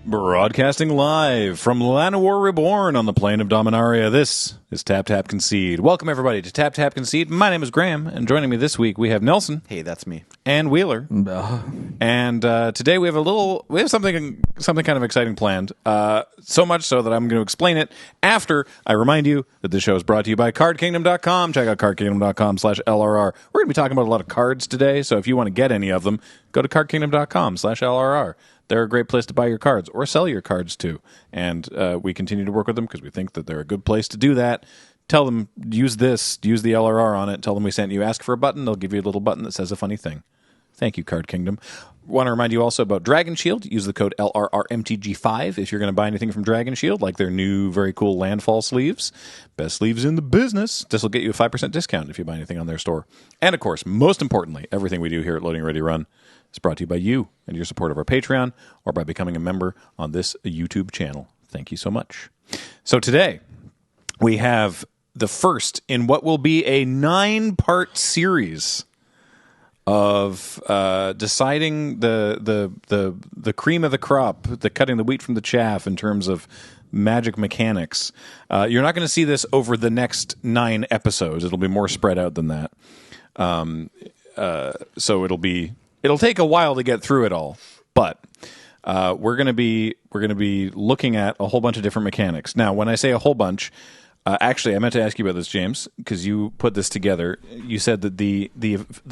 Broadcasting live from Llanowar Reborn on the plane of Dominaria, this is Tap Tap Concede. Welcome everybody to Tap Tap Concede. My name is Graham, and joining me this week we have Nelson. Hey, that's me. And Wheeler. And today we have something kind of exciting planned. So much so that I'm going to explain it after I remind you that this show is brought to you by CardKingdom.com. Check out CardKingdom.com/LRR. We're going to be talking about a lot of cards today, so if you want to get any of them, go to CardKingdom.com/LRR. They're a great place to buy your cards or sell your cards to. And we continue to work with them because we think that they're a good place to do that. Tell them, use the LRR on it. Tell them we sent you. Ask for a button. They'll give you a little button that says a funny thing. Thank you, Card Kingdom. Want to remind you also about Dragon Shield. Use the code LRRMTG5 if you're going to buy anything from Dragon Shield, like their new very cool Landfall sleeves. Best sleeves in the business. This will get you a 5% discount if you buy anything on their store. And, of course, most importantly, everything we do here at Loading Ready Run is brought to you by you and your support of our Patreon or by becoming a member on this YouTube channel. Thank you so much. So today, we have the first in what will be a 9-part series of deciding the cream of the crop, the cutting the wheat from the chaff in terms of Magic mechanics. You're not going to see this over the next 9 episodes. It'll be more spread out than that. So it'll take a while to get through it all, but we're going to be looking at a whole bunch of different mechanics. Now, when I say a whole bunch, actually, I meant to ask you about this, James, because you put this together. You said that the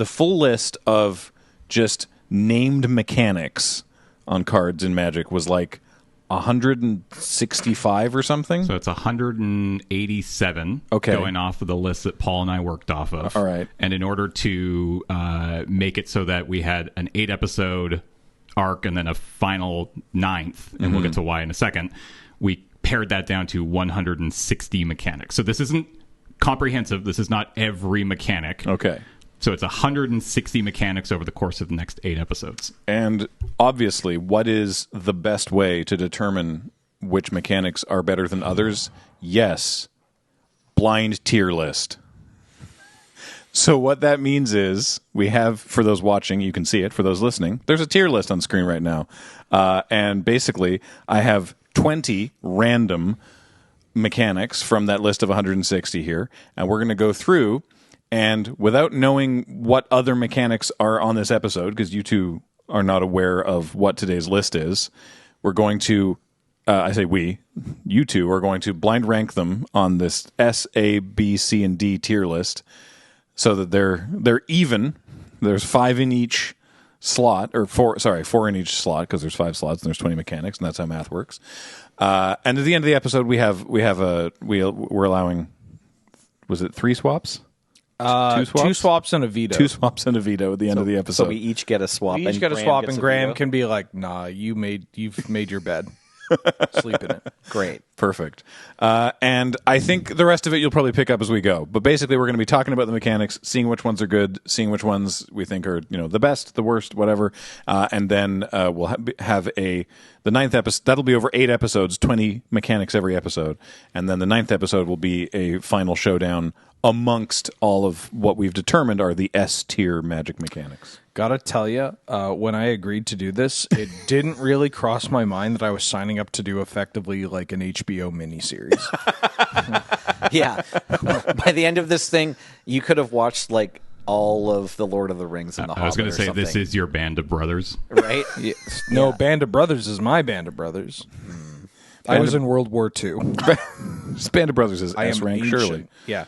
full list of just named mechanics on cards in Magic was like 165 or something. So it's 187 going off of the list that Paul and I worked off of. All right. And in order to make it so that we had an 8-episode arc and then a final 9th, and we'll get to why in a second, we pared that down to 160 mechanics. So this isn't comprehensive. This is not every mechanic. Okay. So it's 160 mechanics over the course of the next 8 episodes. And obviously, what is the best way to determine which mechanics are better than others? Yes, blind tier list. So what that means is we have, for those watching, you can see it. For those listening, there's a tier list on screen right now. And basically, I have 20 random mechanics from that list of 160 here. And we're going to go through, and without knowing what other mechanics are on this episode, because you two are not aware of what today's list is, we're going to, you two are going to blind rank them on this S, A, B, C, and D tier list so that they're even. There's 5 in each slot, or 4 in each slot, because there's 5 slots and there's 20 mechanics, and that's how math works. And at the end of the episode, we're allowing, was it 3 swaps? 2 swaps and a veto. 2 swaps and a veto at the end of the episode. So we each get a swap. We each get a swap, and Graham can be like, "Nah, you've made your bed. Sleep in it." Great. Perfect. And I think the rest of it you'll probably pick up as we go. But basically, we're going to be talking about the mechanics, seeing which ones are good, seeing which ones we think are the best, the worst, whatever. And then we'll have the 9th episode. That'll be over 8 episodes, 20 mechanics every episode. And then the 9th episode will be a final showdown amongst all of what we've determined are the S-tier Magic mechanics. Gotta tell you, when I agreed to do this, it didn't really cross my mind that I was signing up to do effectively like an HBO miniseries. Yeah. By the end of this thing, you could have watched like all of the Lord of the Rings and the Hobbit. I was going to say, something. this is your Band of Brothers. Right? Yeah. No, Band of Brothers is my Band of Brothers. I was in World War II. Band of Brothers is I am S-rank, ancient. surely. Yeah.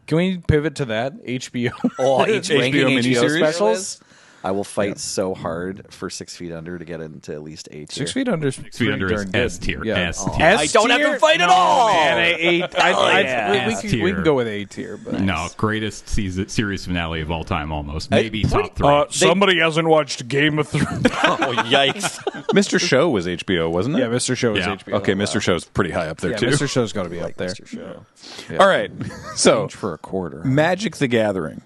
Can we pivot to that? HBO? Oh, HBO miniseries specials? I will fight so hard for 6 Feet Under to get into at least A tier. 6 Feet Under is 6 Feet Under is S tier. Yeah. S tier. I don't have to fight at all! Man, we can go with A tier. But No, greatest series finale of all time, almost. Maybe top 3. Somebody hasn't watched Game of Thrones. Oh, yikes. Mr. Show was HBO, wasn't it? Yeah, Mr. Show is Yeah. HBO. Okay, Mr. Show's pretty high up there, Yeah, too. Mr. Show's got to be up there. Mr. Show. Yeah. All right, so For a quarter. Magic the Gathering.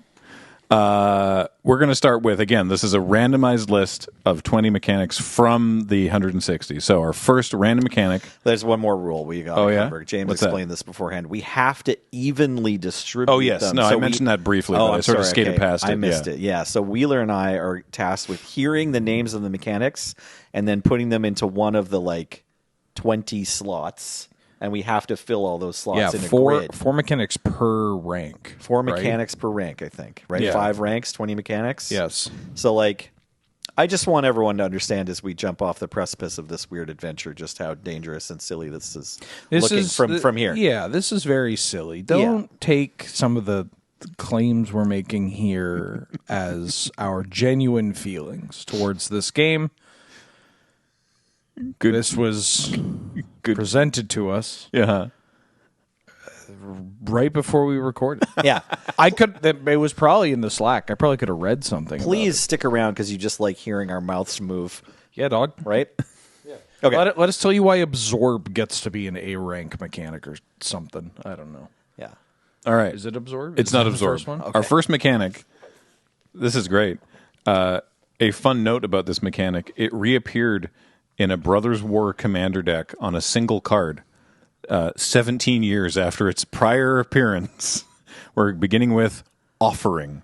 We're going to start with, again, this is a randomized list of 20 mechanics from the 160. So our first random mechanic. There's one more rule we got. Oh, yeah? Remember. James What's that? explained this beforehand. We have to evenly distribute Oh, yes. them. No, So I mentioned that briefly, but I I'm sort of sorry. skated past it. I missed it. Yeah. So Wheeler and I are tasked with hearing the names of the mechanics and then putting them into one of the like 20 slots, and we have to fill all those slots in a grid. 4 mechanics per rank. 4 right? mechanics per rank, I think. Right, Yeah. 5 ranks, 20 mechanics. Yes. So like, I just want everyone to understand as we jump off the precipice of this weird adventure, just how dangerous and silly this is from here. Yeah, this is very silly. Don't take some of the claims we're making here as our genuine feelings towards this game. Good. This was presented to us Yeah. right before we recorded. Yeah. It was probably in the Slack. I probably could have read something. Please stick around because you just like hearing our mouths move, Yeah, dog. right? Okay. Let us tell you why Absorb gets to be an A rank mechanic or something. I don't know. Yeah. All right. Is it Absorb? It's Is not that the Absorb. first one? Our first mechanic. This is great. A fun note about this mechanic: it reappeared in a Brothers War Commander deck on a single card, 17 years after its prior appearance. We're beginning with Offering.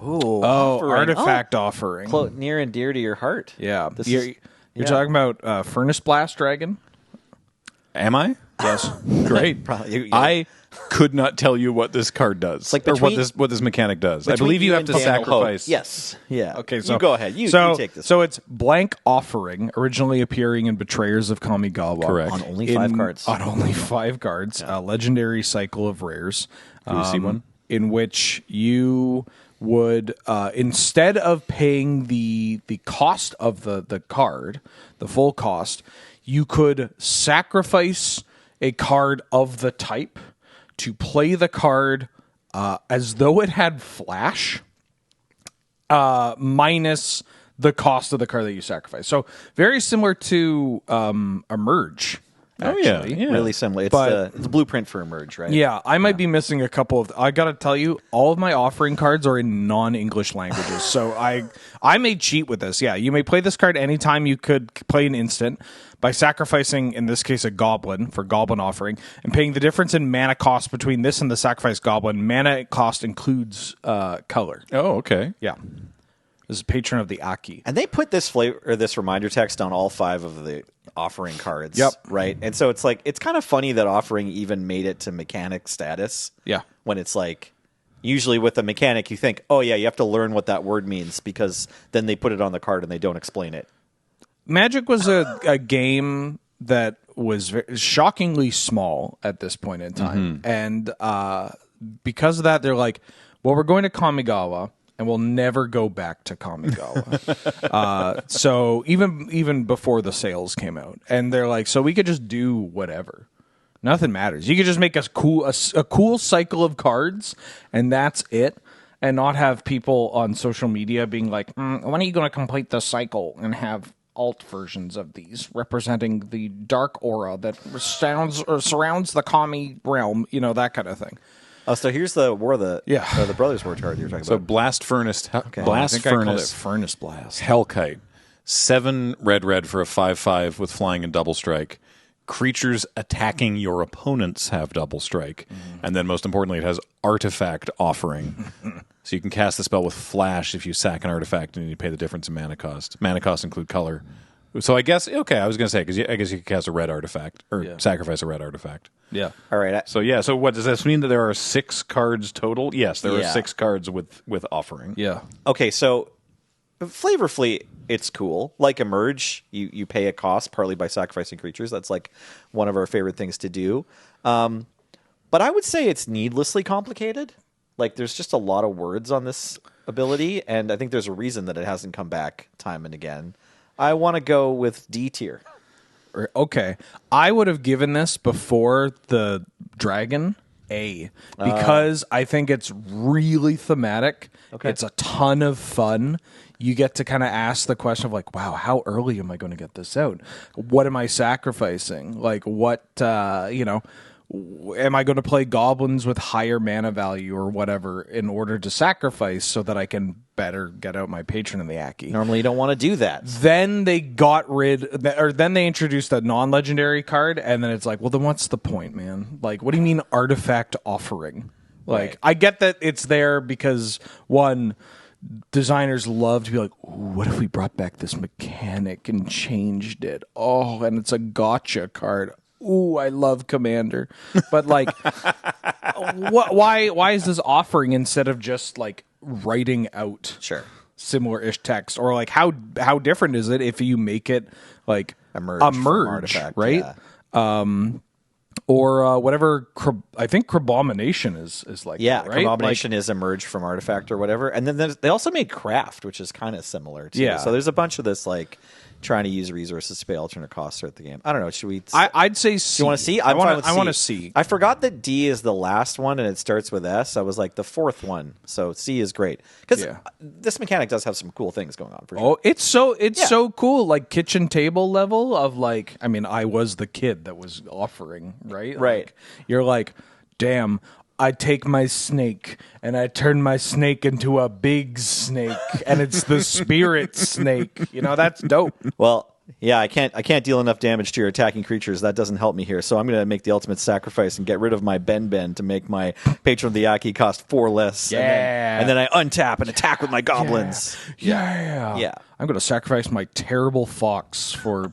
Ooh, Artifact offering. near and dear to your heart. Yeah. This You're yeah. talking about Furnace Blast Dragon? Am I? Yes. Great. Probably, I could not tell you what this card does, Like or between- what this mechanic does. I Between believe you have and to Daniel sacrifice. Hope. Yes. Yeah. Okay, so you go ahead. You take this. So it's Blank Offering, originally appearing in Betrayers of Kamigawa. Correct. On only 5 cards. On only 5 cards. A legendary cycle of rares. Do we see one? In which you would, instead of paying the cost of the card, the full cost, you could sacrifice a card of the type to play the card as though it had flash, minus the cost of the card that you sacrifice. So very similar to Emerge. Oh yeah, actually. yeah. Really similar. It's But- the blueprint for Emerge, right? Yeah, I might be missing a couple of. I gotta tell you, all of my offering cards are in non-English languages, so I may cheat with this. Yeah, you may play this card anytime you could play an instant by sacrificing, in this case, a goblin for Goblin Offering, and paying the difference in mana cost between this and the sacrifice goblin. Mana cost includes color. Oh, okay. Yeah, this is patron of the Aki. And they put this flavor or this reminder text on all 5 of the offering cards. Yep. Right. And so it's like it's kind of funny that offering even made it to mechanic status. Yeah. When it's like usually with a mechanic you think, oh yeah, you have to learn what that word means because then they put it on the card and they don't explain it. Magic was a game that was shockingly small at this point in time. And because of that, they're like, well, we're going to Kamigawa, and we'll never go back to Kamigawa. So even before the sales came out. And they're like, so we could just do whatever. Nothing matters. You could just make a cool cycle of cards, and that's it. And not have people on social media being like, when are you going to complete the cycle and have alt versions of these representing the dark aura that surrounds the Kami realm, that kind of thing. Oh, so here's the the Brothers War card you're talking So about. Blast Furnace, Blast I think I called it Furnace, Furnace Blast. Hellkite, 7 red for a 5/5 with flying and double strike. Creatures attacking your opponents have double strike, and then most importantly, it has Artifact Offering. So you can cast the spell with flash if you sack an artifact and you pay the difference in mana cost. Mana costs include color. So I guess I was going to say because I guess you could cast a red artifact or sacrifice a red artifact. Yeah. All right. So what does this mean? That there are 6 cards total? Yes, there are Yeah. 6 cards with offering. Yeah. Okay, so flavorfully, it's cool. Like Emerge, you pay a cost partly by sacrificing creatures. That's like one of our favorite things to do. But I would say it's needlessly complicated. Like there's just a lot of words on this ability, and I think there's a reason that it hasn't come back time and again. I want to go with D tier. Okay. I would have given this before the dragon A because I think it's really thematic. Okay. It's a ton of fun. You get to kind of ask the question of like, wow, how early am I going to get this out? What am I sacrificing? Like what, am I going to play goblins with higher mana value or whatever in order to sacrifice so that I can better get out my patron in the Aki? Normally, you don't want to do that. Then they then they introduced a non-legendary card, and then it's like, well, then what's the point, man? Like, what do you mean Artifact Offering? Like, Right. I get that it's there because, one, designers love to be like, ooh, what if we brought back this mechanic and changed it? Oh, and it's a gotcha card. Ooh, I love Commander. But like, why is this offering instead of just like writing out Sure. similar-ish text? Or like how different is it if you make it like A merge a from merge, Artifact, right? yeah. Or whatever. I think Crabomination is like Yeah, that, right? Abomination is a merge from Artifact or whatever. And then they also made Craft, which is kind of similar too. Yeah. So there's a bunch of this like trying to use resources to pay alternate costs throughout the game. I don't know. Should we? I'd say C. You want to see? I want want to see. I forgot that D is the last one and it starts with S. I was like the fourth one, so C is great because Yeah. this mechanic does have some cool things going on for sure. Oh, it's so cool. Like kitchen table level of like. I mean, I was the kid that was offering, right? Right. Like, you're like, damn. I take my snake and I turn my snake into a big snake, and it's the spirit snake. You know, that's dope. Well, yeah, I can't deal enough damage to your attacking creatures. That doesn't help me here. So I'm going to make the ultimate sacrifice and get rid of my Ben to make my Patron of the Yaki cost 4 less. Yeah. And then I untap and attack with my goblins. Yeah. Yeah. I'm going to sacrifice my terrible fox for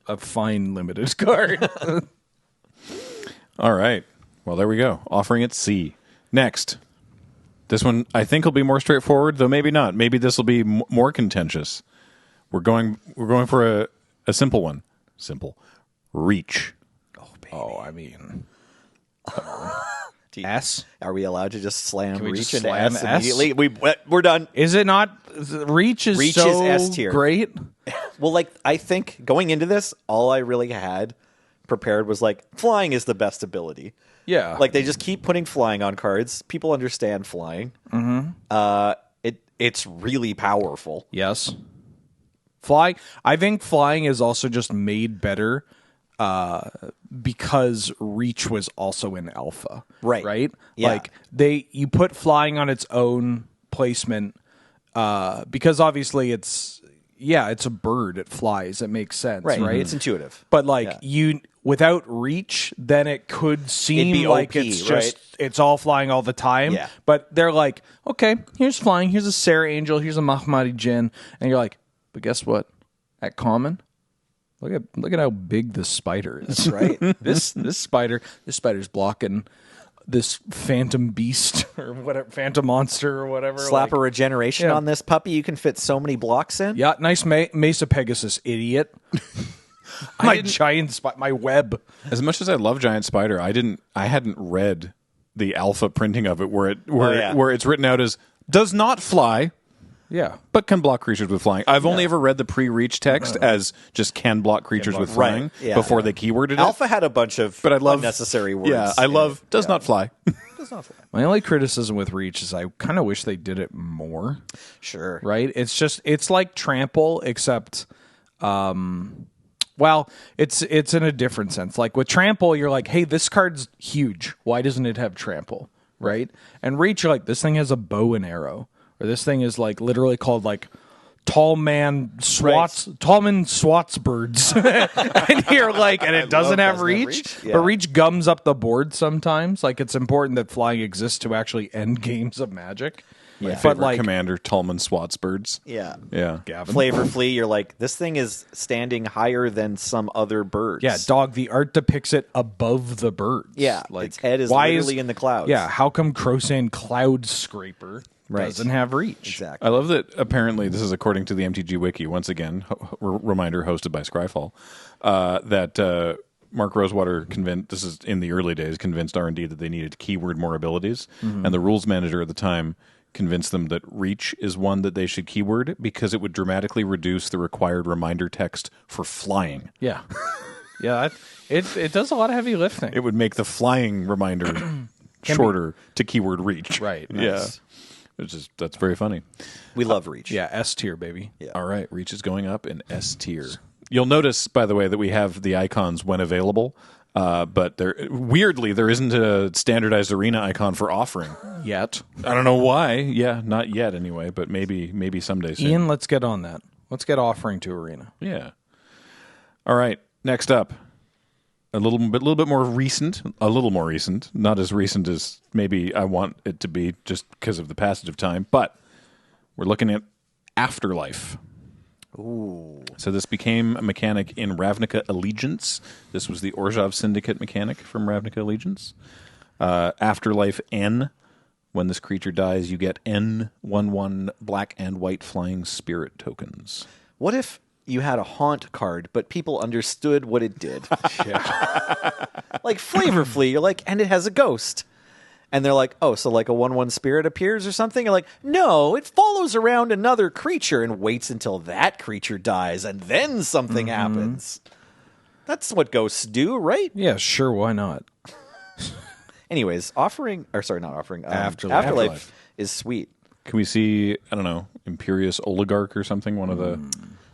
a fine limited card. All right. Well, there we go. Offering it C. Next. This one I think will be more straightforward, though maybe not. Maybe this will be more contentious. We're going for a simple one. Simple. Reach. Oh, I mean, S? Are we allowed to just slam we Reach just into slam S S? immediately? We're done. is it not? Reach is Reach so is S tier. great. Well, like, I think going into this, all I really had prepared was like, flying is the best ability. Yeah. Like, they just keep putting flying on cards. People understand flying. It's really powerful. Yes. Flying. I think flying is also just made better because Reach was also in alpha. Right. Right? Yeah. Like you put flying on its own placement because obviously it's a bird, it flies, it makes sense, right? It's intuitive. But like without Reach, then it could seem be like OP, it's just it's all flying all the time. Yeah. But they're like, okay, here's flying, here's a Sarah Angel, here's a Mahmadi Jinn, and you're like, but guess what? At common, look at how big this spider is, right? this spider's blocking this phantom beast or whatever, phantom monster or whatever. Slap a regeneration Yeah. on this puppy, you can fit so many blocks in. Yeah, nice Mesa Pegasus, idiot. My web. As much as I love Giant Spider, I hadn't read the alpha printing of it where it's written out as does not fly, Yeah. but can block creatures with flying. I've only ever read the pre-reach text as just can block creatures with flying Yeah. before they keyworded it. Alpha had a bunch of But I love unnecessary words. Yeah, I love does not fly. Does not fly. My only criticism with Reach is I kind of wish they did it more. Sure. Right? It's like Trample, except it's in a different sense. Like with Trample, you're like, hey, this card's huge. Why doesn't it have Trample? Right? And Reach, you're like, this thing has a bow and arrow. Or this thing is like literally called like Tallman swats birds. And you're like, and it doesn't have reach. Yeah. But Reach gums up the board sometimes. Like it's important that flying exists to actually end games of Magic. Yeah. Favorite But like commander, Tallman Swats birds. Yeah. Yeah. Flavor Flea, you're like, this thing is standing higher than some other birds. yeah, dog, the art depicts it above the birds. Yeah. Like Its head is why literally in the clouds. Yeah, how come Crosand Cloud Scraper doesn't have reach? Exactly. I love that apparently this is according to the MTG Wiki, once again, reminder hosted by Scryfall, that Mark Rosewater this is in the early days, convinced R&D that they needed to keyword more abilities. And the rules manager at the time convinced them that reach is one that they should keyword because it would dramatically reduce the required reminder text for flying. Yeah. Yeah, it does a lot of heavy lifting. It would make the flying reminder shorter to keyword reach. Right. Yeah. That's very funny. We love Reach. Yeah, S tier, baby. Yeah. All right, reach is going up in S tier. You'll notice, by the way, that we have the icons when available, but there isn't a standardized arena icon for offering Yet. I don't know why. Yeah, not yet anyway, but maybe someday soon. Ian, let's get on that. Let's get offering to arena. Yeah. All right. Next up, a little bit more recent. A little more recent. Not as recent as maybe I want it to be, just because of the passage of time. But we're looking at Afterlife. Ooh. So this became a mechanic in Ravnica Allegiance. This was the Orzhov Syndicate mechanic from Ravnica Allegiance. Afterlife N. When this creature dies, you get N/1/1 black and white flying spirit tokens. What if you had a haunt card, but people understood what it did? Like Flavorfully, you're like, and it has a ghost. And they're like, oh, so like a 1/1 spirit appears or something? You're like, no, it follows around another creature and waits until that creature dies, and then something happens. That's what ghosts do, right? Yeah, sure, why not? Anyways, Afterlife is sweet. Can we see, I don't know, Imperious Oligarch or something? One of the...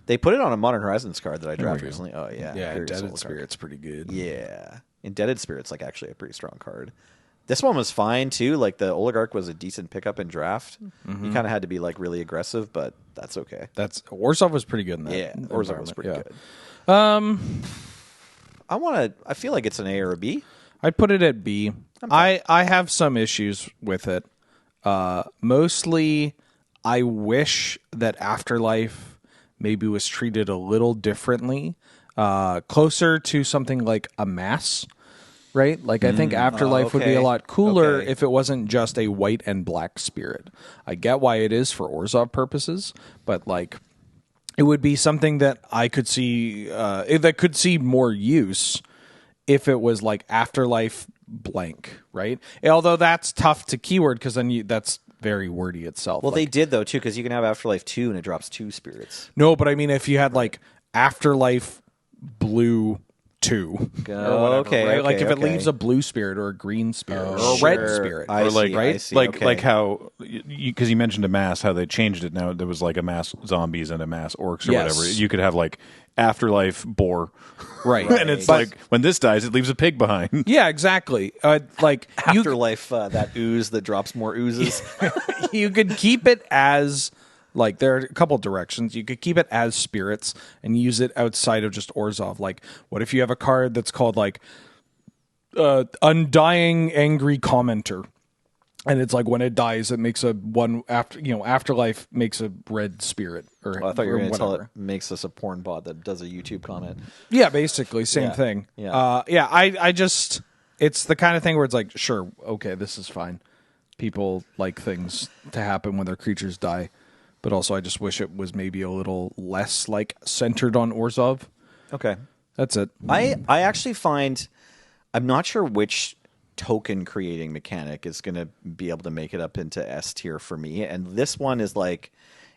They put it on a Modern Horizons card that I drafted recently. Oh, yeah. Yeah, Imperious Indebted Oligarch. Spirit's pretty good. Yeah. Indebted Spirit's like actually a pretty strong card. This one was fine too. Like the Oligarch was a decent pickup in draft. You kind of had to be like really aggressive, but that's okay. Orzhov was pretty good in that. Yeah, Orzhov was pretty environment, good. I feel like it's an A or a B. I'd put it at B. I have some issues with it. Mostly, I wish that Afterlife maybe was treated a little differently, closer to something like a Mass. Right? Like, I think Afterlife would be a lot cooler if it wasn't just a white and black spirit. I get why it is for Orzhov purposes, but, like, it would be something that I could see, that could see more use if it was, like, Afterlife blank, right? Although that's tough to keyword, because then that's very wordy itself. Well, like, they did, though, too, because you can have Afterlife 2 and it drops 2 spirits. No, but I mean, if you had, like, Afterlife Blue 2 or whatever, right? Like if it leaves a blue spirit or a green spirit or a red spirit, or like how because you mentioned a mass, how they changed it now. There was like a mass zombies and a mass orcs or whatever. You could have like Afterlife boar, right? And it's like when this dies, it leaves a pig behind. Yeah, exactly. Like Afterlife, that ooze that drops more oozes. You could keep it as. Like, there are a couple directions. You could keep it as spirits and use it outside of just Orzhov. Like, what if you have a card that's called, like, Undying Angry Commenter? And it's like, when it dies, it makes Afterlife makes a red spirit. Or I thought you were going to tell it whatever. makes us a porn bot that does a YouTube comment. Yeah, basically, same thing. Yeah. I just, it's the kind of thing where it's like, sure, okay, this is fine. People like things to happen when their creatures die. But also, I just wish it was maybe a little less, like, centered on Orzhov. Okay. That's it. I actually find... I'm not sure which token creating mechanic is going to be able to make it up into S tier for me. And this one is, like...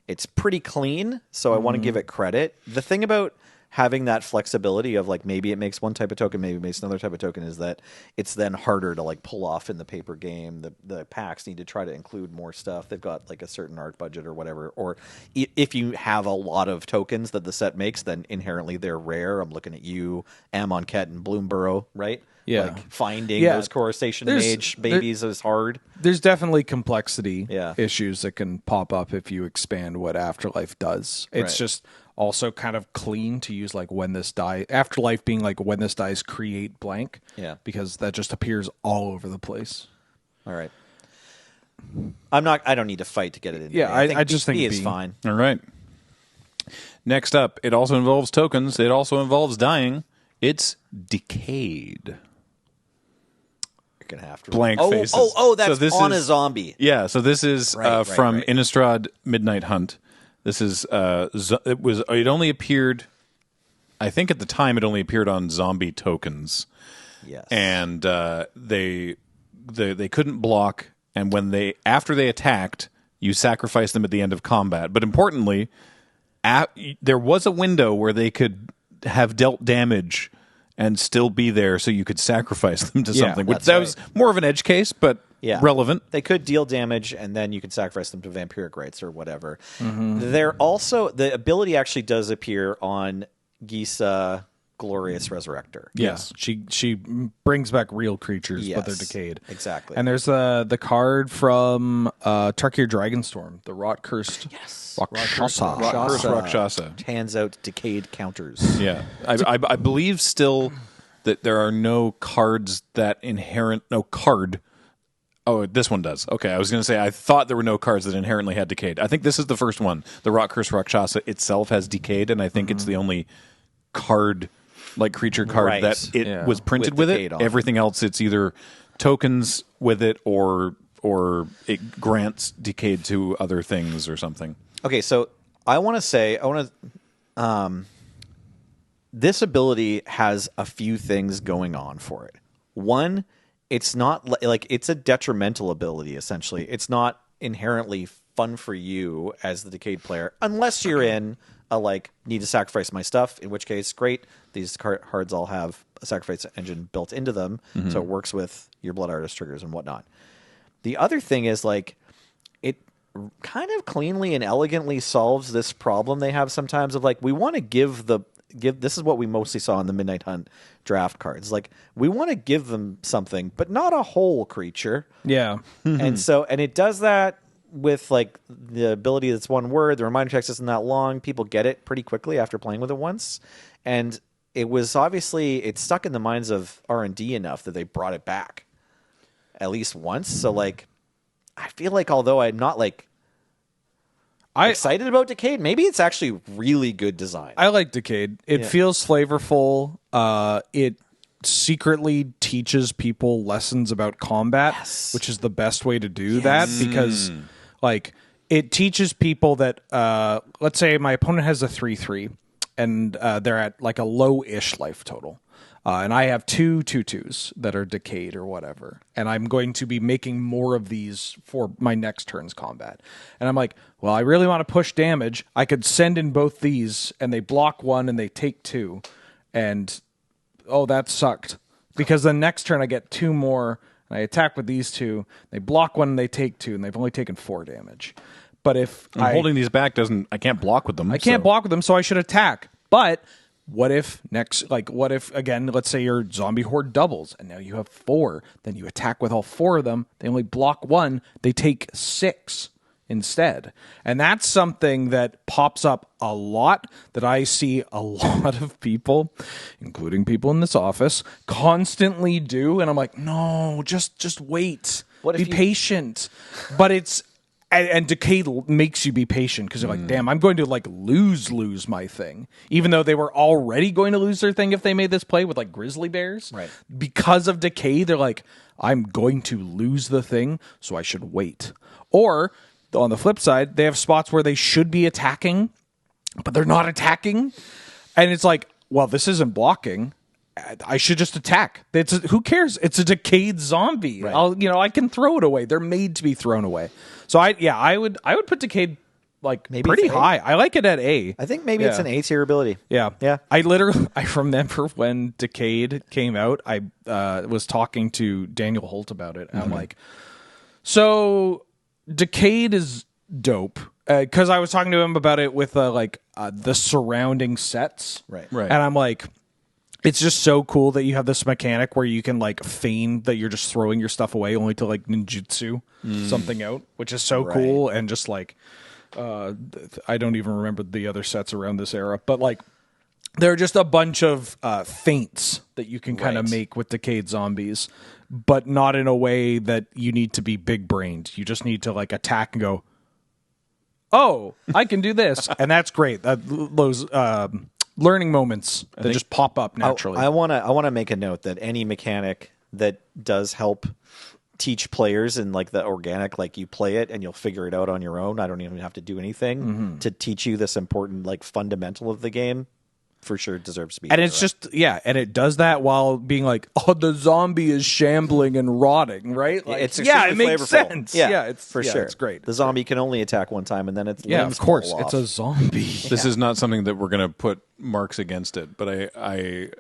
It's pretty clean, so I want to give it credit. The thing about having that flexibility of, like, maybe it makes one type of token, maybe it makes another type of token, is that it's then harder to, like, pull off in the paper game. The packs need to try to include more stuff. They've got, like, a certain art budget or whatever. Or if you have a lot of tokens that the set makes, then inherently they're rare. I'm looking at you, Amonkhet and Bloomborough, right? Yeah. Like, finding those Core Station Mage babies is hard. There's definitely complexity Yeah. issues that can pop up if you expand what Afterlife does. It's Right. just also kind of clean to use, like, when this dies. Afterlife being like when this dies, create blank. Yeah. Because that just appears all over the place. All right. I don't need to fight to get it in. Yeah, there. I just think B is B. fine. All right. Next up, it also involves tokens. It also involves dying. It's Decayed. You're gonna have to Blank faces. That's So this on a is- zombie. Yeah, so this is Right, from right. Innistrad Midnight Hunt. This is it only appeared, I think at the time it only appeared on zombie tokens, Yes. and they couldn't block. And when after they attacked, you sacrificed them at the end of combat. But importantly, there was a window where they could have dealt damage and still be there, so you could sacrifice them to something. Which that's that was more of an edge case, but relevant. They could deal damage, and then you could sacrifice them to vampiric rites or whatever. They're also the ability actually does appear on Gisa Glorious Resurrector. Yes, she brings back real creatures, but they're Yes, decayed. exactly. And there's the card from Tarkir Dragonstorm, the Rot Cursed. Yes. Rakshasa. First Rakshasa. Hands out decayed counters. Yeah, I believe still that there are no cards that no card Oh, this one does. Okay, I was going to say I thought there were no cards that inherently had Decayed. I think this is the first one. The Rock Curse Rakshasa itself has Decayed, and I think it's the only card, like creature card, Right. that it was printed With with Decayed it. on it. Everything else, it's either tokens with it or it grants Decayed to other things or something. Okay, so this ability has a few things going on for it. One, it's not like it's a detrimental ability, essentially. It's not inherently fun for you as the Decayed player, unless you're in a, like, need to sacrifice my stuff, in which case, great. These cards all have a sacrifice engine built into them, so it works with your Blood Artist triggers and whatnot. The other thing is, like, it kind of cleanly and elegantly solves this problem they have sometimes of, like, we want to give this is what we mostly saw in the Midnight Hunt draft cards. Like, we want to give them something, but not a whole creature. Yeah. And it does that with, like, the ability that's one word. The reminder text isn't that long. People get it pretty quickly after playing with it once. And it was obviously, it stuck in the minds of R&D enough that they brought it back at least once. So, like, I feel like although I'm not, like, excited about Decayed, maybe it's actually really good design. I like Decayed. It feels flavorful. It secretly teaches people lessons about combat, which is the best way to do that, because like it teaches people that let's say my opponent has a 3/3 and they're at like a low-ish life total. And I have 2 2/2s that are Decayed or whatever. And I'm going to be making more of these for my next turn's combat. And I'm like, well, I really want to push damage. I could send in both these, and they block 1 and they take 2. And, oh, that sucked. Because the next turn I get 2 more, and I attack with these 2. They block 1 and they take 2, and they've only taken 4 damage. But if Holding these back I can't block with them. I can't block with them, so I should attack. But what if again, let's say your zombie horde doubles and now you have 4, then you attack with all 4 of them, they only block 1, they take 6 instead. And that's something that pops up a lot, that I see a lot of people, including people in this office, constantly do, and I'm like, no, just wait. Be patient. But it's and Decayed makes you be patient because you're like, damn, I'm going to like lose my thing. Even though they were already going to lose their thing if they made this play with like grizzly bears. Right. Because of Decay, they're like, I'm going to lose the thing, so I should wait. Or on the flip side, they have spots where they should be attacking, but they're not attacking. And it's like, well, this isn't blocking. I should just attack. Who cares? It's a Decayed zombie. Right. I can throw it away. They're made to be thrown away. So I would put Decayed like Maybe pretty it's A? high. I like it at A. I think maybe it's an A tier ability. Yeah. Yeah. I remember when Decayed came out, I was talking to Daniel Holt about it. And I'm like, so Decayed is dope. Because I was talking to him about it with the surrounding sets. Right. Right. And I'm like, it's just so cool that you have this mechanic where you can like feign that you're just throwing your stuff away only to like ninjutsu something out, which is so cool. And just like, I don't even remember the other sets around this era, but like there are just a bunch of feints that you can kind of make with Decayed zombies, but not in a way that you need to be big brained. You just need to like attack and go, oh, I can do this. And that's great. Those learning moments that just pop up naturally. I want to make a note that any mechanic that does help teach players in like the organic, like you play it and you'll figure it out on your own. I don't even have to do anything to teach you this important like fundamental of the game. For sure deserves to be. And it's just, and it does that while being like, oh, the zombie is shambling and rotting, right? Like, it's it extremely makes flavorful. sense. Yeah, it's for sure. It's great. The zombie can only attack one time and then it's Yeah, of course. It's a zombie. This is not something that we're going to put marks against it, but I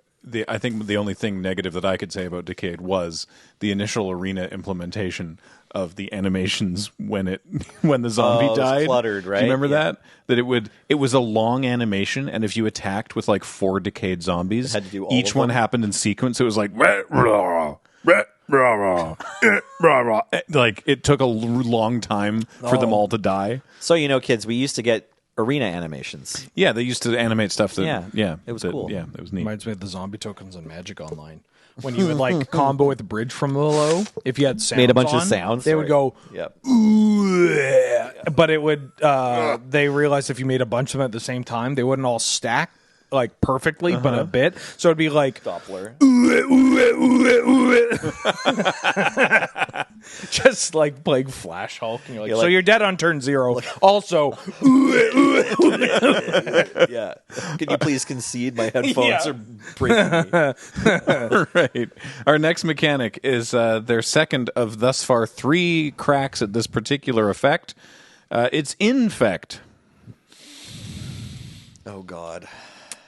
think the only thing negative that I could say about Decayed was the initial arena implementation of the animations when the zombie it was died. cluttered, right? Do you remember Yeah. that? That it was a long animation, and if you attacked with like 4 Decayed zombies, had to do all each of one them? happened in sequence. It was like like it took a long time for them all to die. So, kids, we used to get arena animations. Yeah, they used to animate stuff that it was cool. Yeah, it was neat. Reminds me of the zombie tokens in Magic Online. When you would like combo with the bridge from below, if you had sounds Made a bunch of on, sounds. they would go, Yep. "Ooh," but it would. They realized if you made a bunch of them at the same time, they wouldn't all stack like perfectly, but a bit. So it'd be like Doppler. just like playing Flash Hulk. And you're like, You're so like- you're dead on turn 0. Also, Yeah. Can you please concede? My headphones Yeah. are breaking me. Right. Our next mechanic is their second of thus far 3 cracks at this particular effect. It's Infect. Oh, God.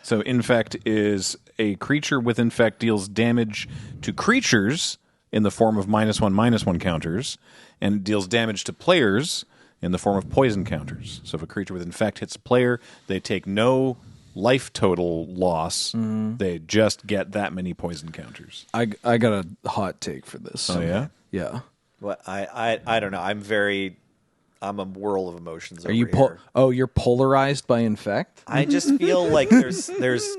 So Infect is a creature with Infect deals damage to creatures in the form of -1/-1 counters, and deals damage to players in the form of poison counters. So if a creature with Infect hits a player, they take no life total loss. They just get that many poison counters. I got a hot take for this. Oh, yeah? Yeah. Well, I don't know. I'm a whirl of emotions. Are you you're polarized by Infect? I just feel like there's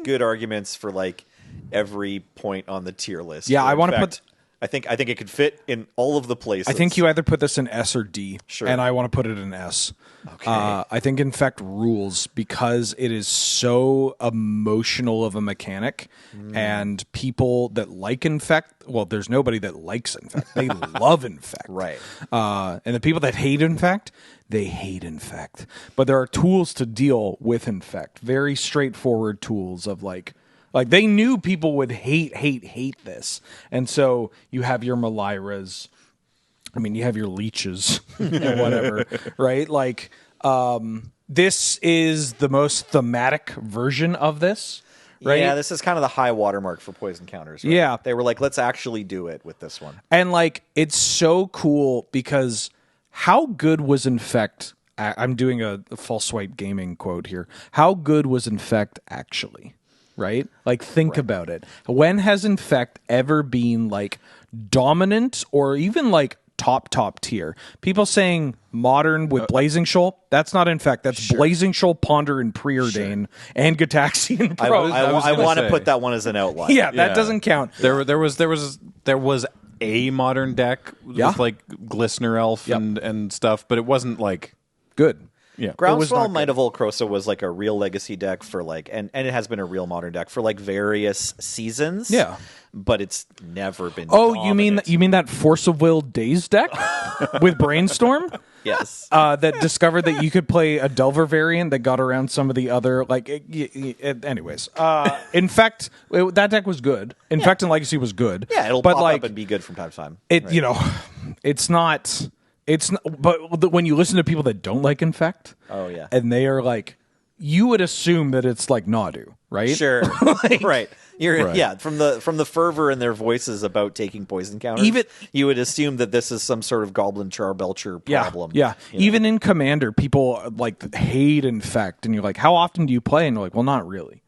good arguments for like every point on the tier list. Yeah, For I wanna Infect. put- I think it could fit in all of the places. I think you either put this in S or D, Sure. and I want to put it in S. Okay. I think Infect rules because it is so emotional of a mechanic, and people that like Infect, well, there's nobody that likes Infect. They love Infect. Right. And the people that hate Infect, they hate Infect. But there are tools to deal with Infect. Very straightforward tools of like they knew people would hate this. And so you have your Maliras. I mean, you have your leeches and whatever, right? Like, this is the most thematic version of this, right? Yeah, this is kind of the high watermark for poison counters. Right? Yeah. They were like, let's actually do it with this one. And like, it's so cool because how good was Infect? I'm doing a false swipe gaming quote here. How good was Infect actually? Right? Like, think about it. When has Infect ever been like dominant or even like top tier? People saying modern with Blazing Shoal, that's not Infect. That's Blazing Shoal, Ponder, and Preordain, and Gataxian I, Pro. I gonna want to say. put that one as an outline. yeah, that doesn't count. There was a modern deck with like Glistener Elf and stuff, but it wasn't like Good. yeah. Groundswell Might of Volcrosa was like a real legacy deck for like, and it has been a real modern deck for like various seasons. Yeah. But it's never been. Oh, dominant. you mean that Force of Will Days deck with Brainstorm? Yes. That discovered that you could play a Delver variant that got around some of the other anyways. In fact, that deck was good. Infect and Legacy was good. Yeah, it'll but pop like up and be good from time to time. it, Right. you know, it's not. But when you listen to people that don't like Infect, Oh, yeah. and they are like, you would assume that it's like Nadu, right? Sure. Right. You're Right. yeah, from the fervor in their voices about taking poison counters, Even- you would assume that this is some sort of Goblin Charbelcher problem. Yeah. you know? Even in Commander, people like hate Infect, and you're like, how often do you play? And you're like, well, not really.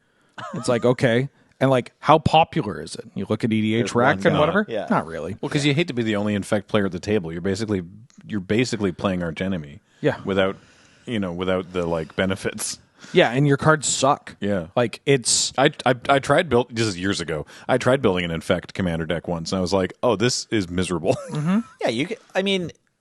It's like, okay. And like, how popular is it? You look at EDH There's Rack one and guy. whatever. Yeah. Not really. Well, because you hate to be the only Infect player at the table. You're basically playing arch enemy. Yeah. Without the like benefits. Yeah, and your cards suck. Yeah. Like it's I tried this is years ago. I tried building an Infect commander deck once, and I was like, oh, this is miserable. Yeah,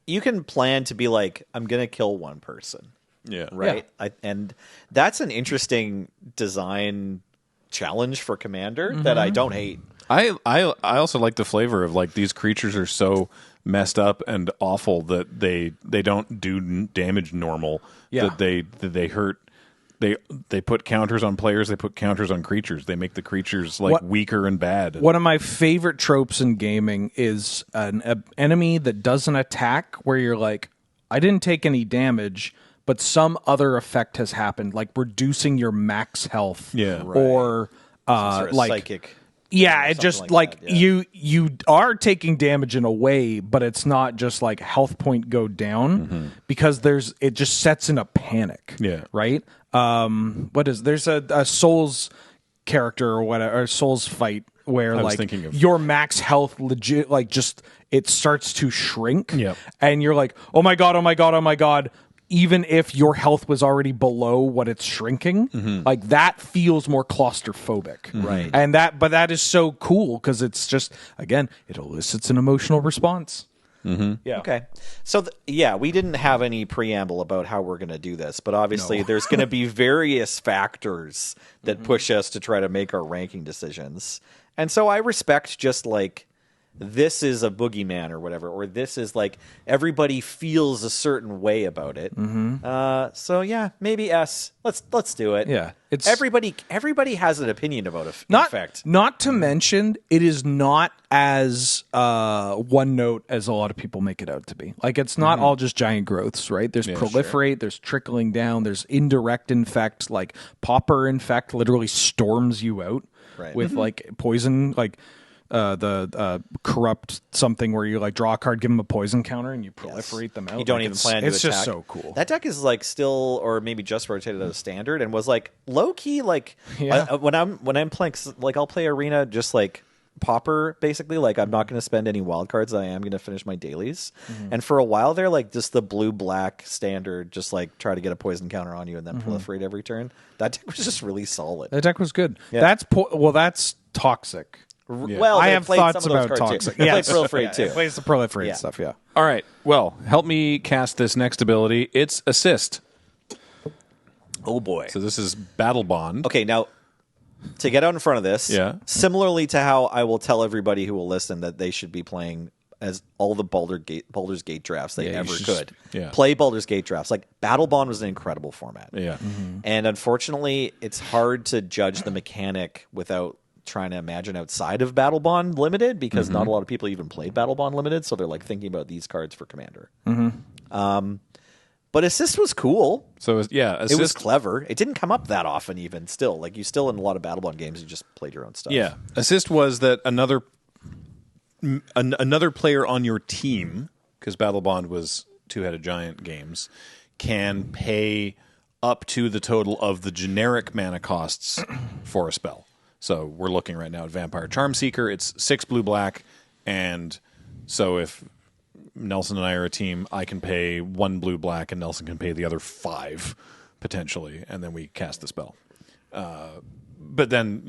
you can plan to be like, I'm gonna kill one person. Yeah. Right. And that's an interesting design challenge for Commander that I don't hate. I also like the flavor of like these creatures are so messed up and awful that they don't do damage normal. Yeah. That they hurt. They put counters on players. They put counters on creatures. They make the creatures like weaker and bad. one of my favorite tropes in gaming is an enemy that doesn't attack where you're like, I didn't take any damage, but some other effect has happened, like reducing your max health. Yeah. Right. Or Sort of like psychic. yeah, it something just like that, yeah. you are taking damage in a way, but it's not just like health point go down because it just sets in a panic. Yeah. Right? There's a Souls character or whatever, or Souls fight where was like thinking of- your max health legit like just it starts to shrink. Yep. And you're like, oh my god, even if your health was already below what it's shrinking, like that feels more claustrophobic. Right. And that is so cool because it's just, again, it elicits an emotional response. Yeah. Okay. So, we didn't have any preamble about how we're going to do this, but obviously there's going to be various factors that push us to try to make our ranking decisions. And so I respect just like, this is a boogeyman or whatever, or this is like everybody feels a certain way about it. So yeah, maybe S. Let's do it. Yeah, it's everybody has an opinion about effect. Not to mention, it is not as one note as a lot of people make it out to be. Like it's not all just giant growths, right? There's proliferate, there's trickling down, there's indirect infect, like pauper infect literally storms you out with like poison, like. The corrupt something where you like draw a card, give them a poison counter, and you proliferate them out. You don't like, even plan to It's attack. just so cool. That deck is like still, or maybe just rotated as standard, and was like low key. Like when I'm playing, like I'll play arena just like pauper basically. Like I'm not going to spend any wild cards. I am going to finish my dailies. And for a while there, like just the blue black standard, just like try to get a poison counter on you and then proliferate every turn. That deck was just really solid. That deck was good. Yeah. that's toxic. Well, I they have played thoughts some of those about cards toxic. Too. They Yes. played proliferate too. It plays the proliferate Yeah. stuff. Yeah. All right. Well, help me cast this next ability. It's assist. Oh boy. So this is Battle Bond. Okay, now to get out in front of this, similarly to how I will tell everybody who will listen that they should be playing as all the Baldur's Gate drafts they ever could. Play Baldur's Gate drafts. Like Battle Bond was an incredible format. Yeah. And unfortunately, it's hard to judge the mechanic without trying to imagine outside of Battle Bond Limited because not a lot of people even played Battle Bond Limited, so they're like thinking about these cards for Commander. But assist was cool. So assist, it was clever. It didn't come up that often even still. Like you still in a lot of Battle Bond games you just played your own stuff. Yeah. Assist was that another player on your team, because Battle Bond was two-headed giant games, can pay up to the total of the generic mana costs for a spell. So we're looking right now at Vampire Charmseeker. It's 6 blue-black, and so if Nelson and I are a team, I can pay 1 blue-black, and Nelson can pay the other 5, potentially, and then we cast the spell. But then,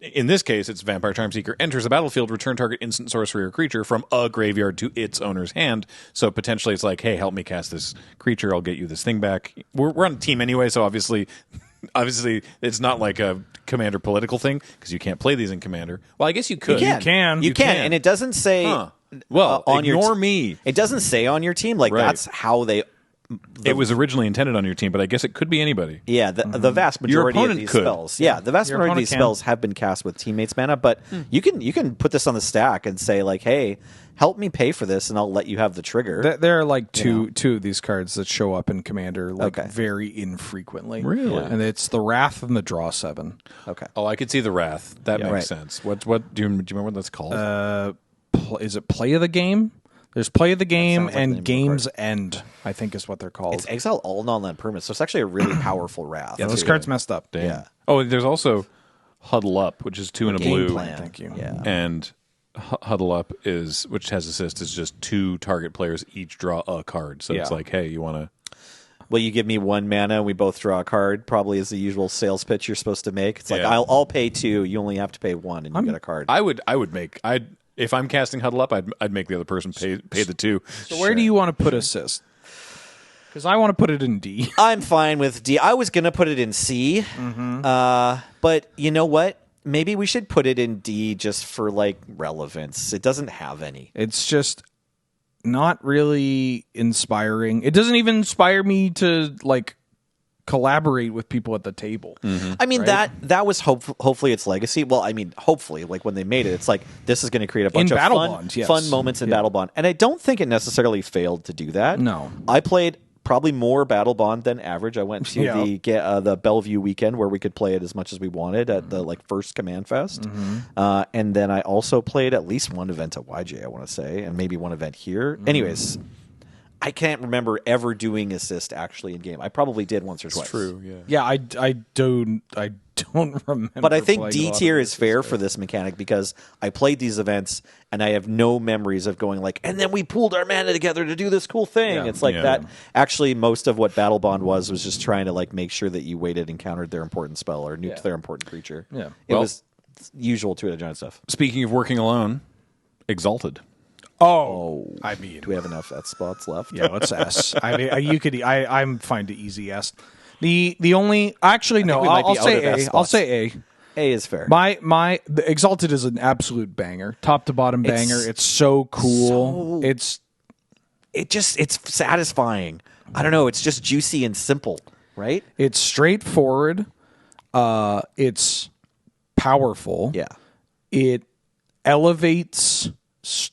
in this case, it's Vampire Charmseeker enters the battlefield, return target instant sorcery or creature from a graveyard to its owner's hand. So potentially it's like, hey, help me cast this creature. I'll get you this thing back. We're on a team anyway, so obviously it's not like a Commander political thing because you can't play these in Commander. Well, I guess you could. You can, and it doesn't say. Well, on ignore me. It doesn't say on your team. Like that's how they. It was originally intended on your team, but I guess it could be anybody. Yeah, the vast majority of these spells. Yeah, the vast majority of these spells have been cast with teammates mana, but you can put this on the stack and say like, hey, help me pay for this, and I'll let you have the trigger. There are like two of these cards that show up in Commander very infrequently. Really? Yeah. And it's the Wrath and the Draw 7. Okay. Oh, I could see the Wrath. That makes sense. What do you remember what that's called? Is it Play of the Game? There's Play of the Game and Game's End, I think is what they're called. It's exile all non-land permanents, so it's actually a really powerful Wrath. Yeah, those cards messed up. Damn. Yeah. Oh, there's also Huddle Up, which is 2 and a Game blue. plan. Thank you. Yeah. And Huddle Up which has assist, is just 2 target players each draw a card. So it's like, hey, you want to... Will you give me 1 mana and we both draw a card? Probably is the usual sales pitch you're supposed to make. It's like, I'll pay 2, you only have to pay 1, and you get a card. If I'm casting Huddle Up, I'd make the other person pay the 2. So where do you want to put assist? Because I want to put it in D. I'm fine with D. I was going to put it in C. But you know what? Maybe we should put it in D just for like relevance. It doesn't have any. It's just not really inspiring. It doesn't even inspire me to like collaborate with people at the table. I mean, that was hopefully its legacy. Well, I mean, hopefully, like when they made it, it's like this is going to create a bunch of fun moments in Battle Bond. And I don't think it necessarily failed to do that. No. I played probably more Battle Bond than average. I went to the Bellevue weekend where we could play it as much as we wanted at the like first Command Fest. And then I also played at least one event at YJ, I want to say, and maybe one event here. Anyways, I can't remember ever doing assist actually in game. I probably did once or twice. True, yeah. Yeah, I don't remember. But I think playing a D lot of tier is assist fair there. for this mechanic because I played these events and I have no memories of going like, and then we pooled our mana together to do this cool thing. Yeah. It's like Yeah. that. Actually, most of what Battle Bond was just trying to like make sure that you waited and countered their important spell or nuked their important creature. Yeah. It Well- was usual two-headed giant stuff. Speaking of working alone, Exalted. Oh, I mean, Do we have enough S spots left? yeah, let's S. I mean, you could. I'm fine to easy S. The only actually no, we might I'll be out say of A. S I'll spots. say A. A is fair. The Exalted is an absolute banger, top to bottom banger. It's so cool. It's It's satisfying. I don't know. It's just juicy and simple, right? straightforward. It's powerful. Yeah. It elevates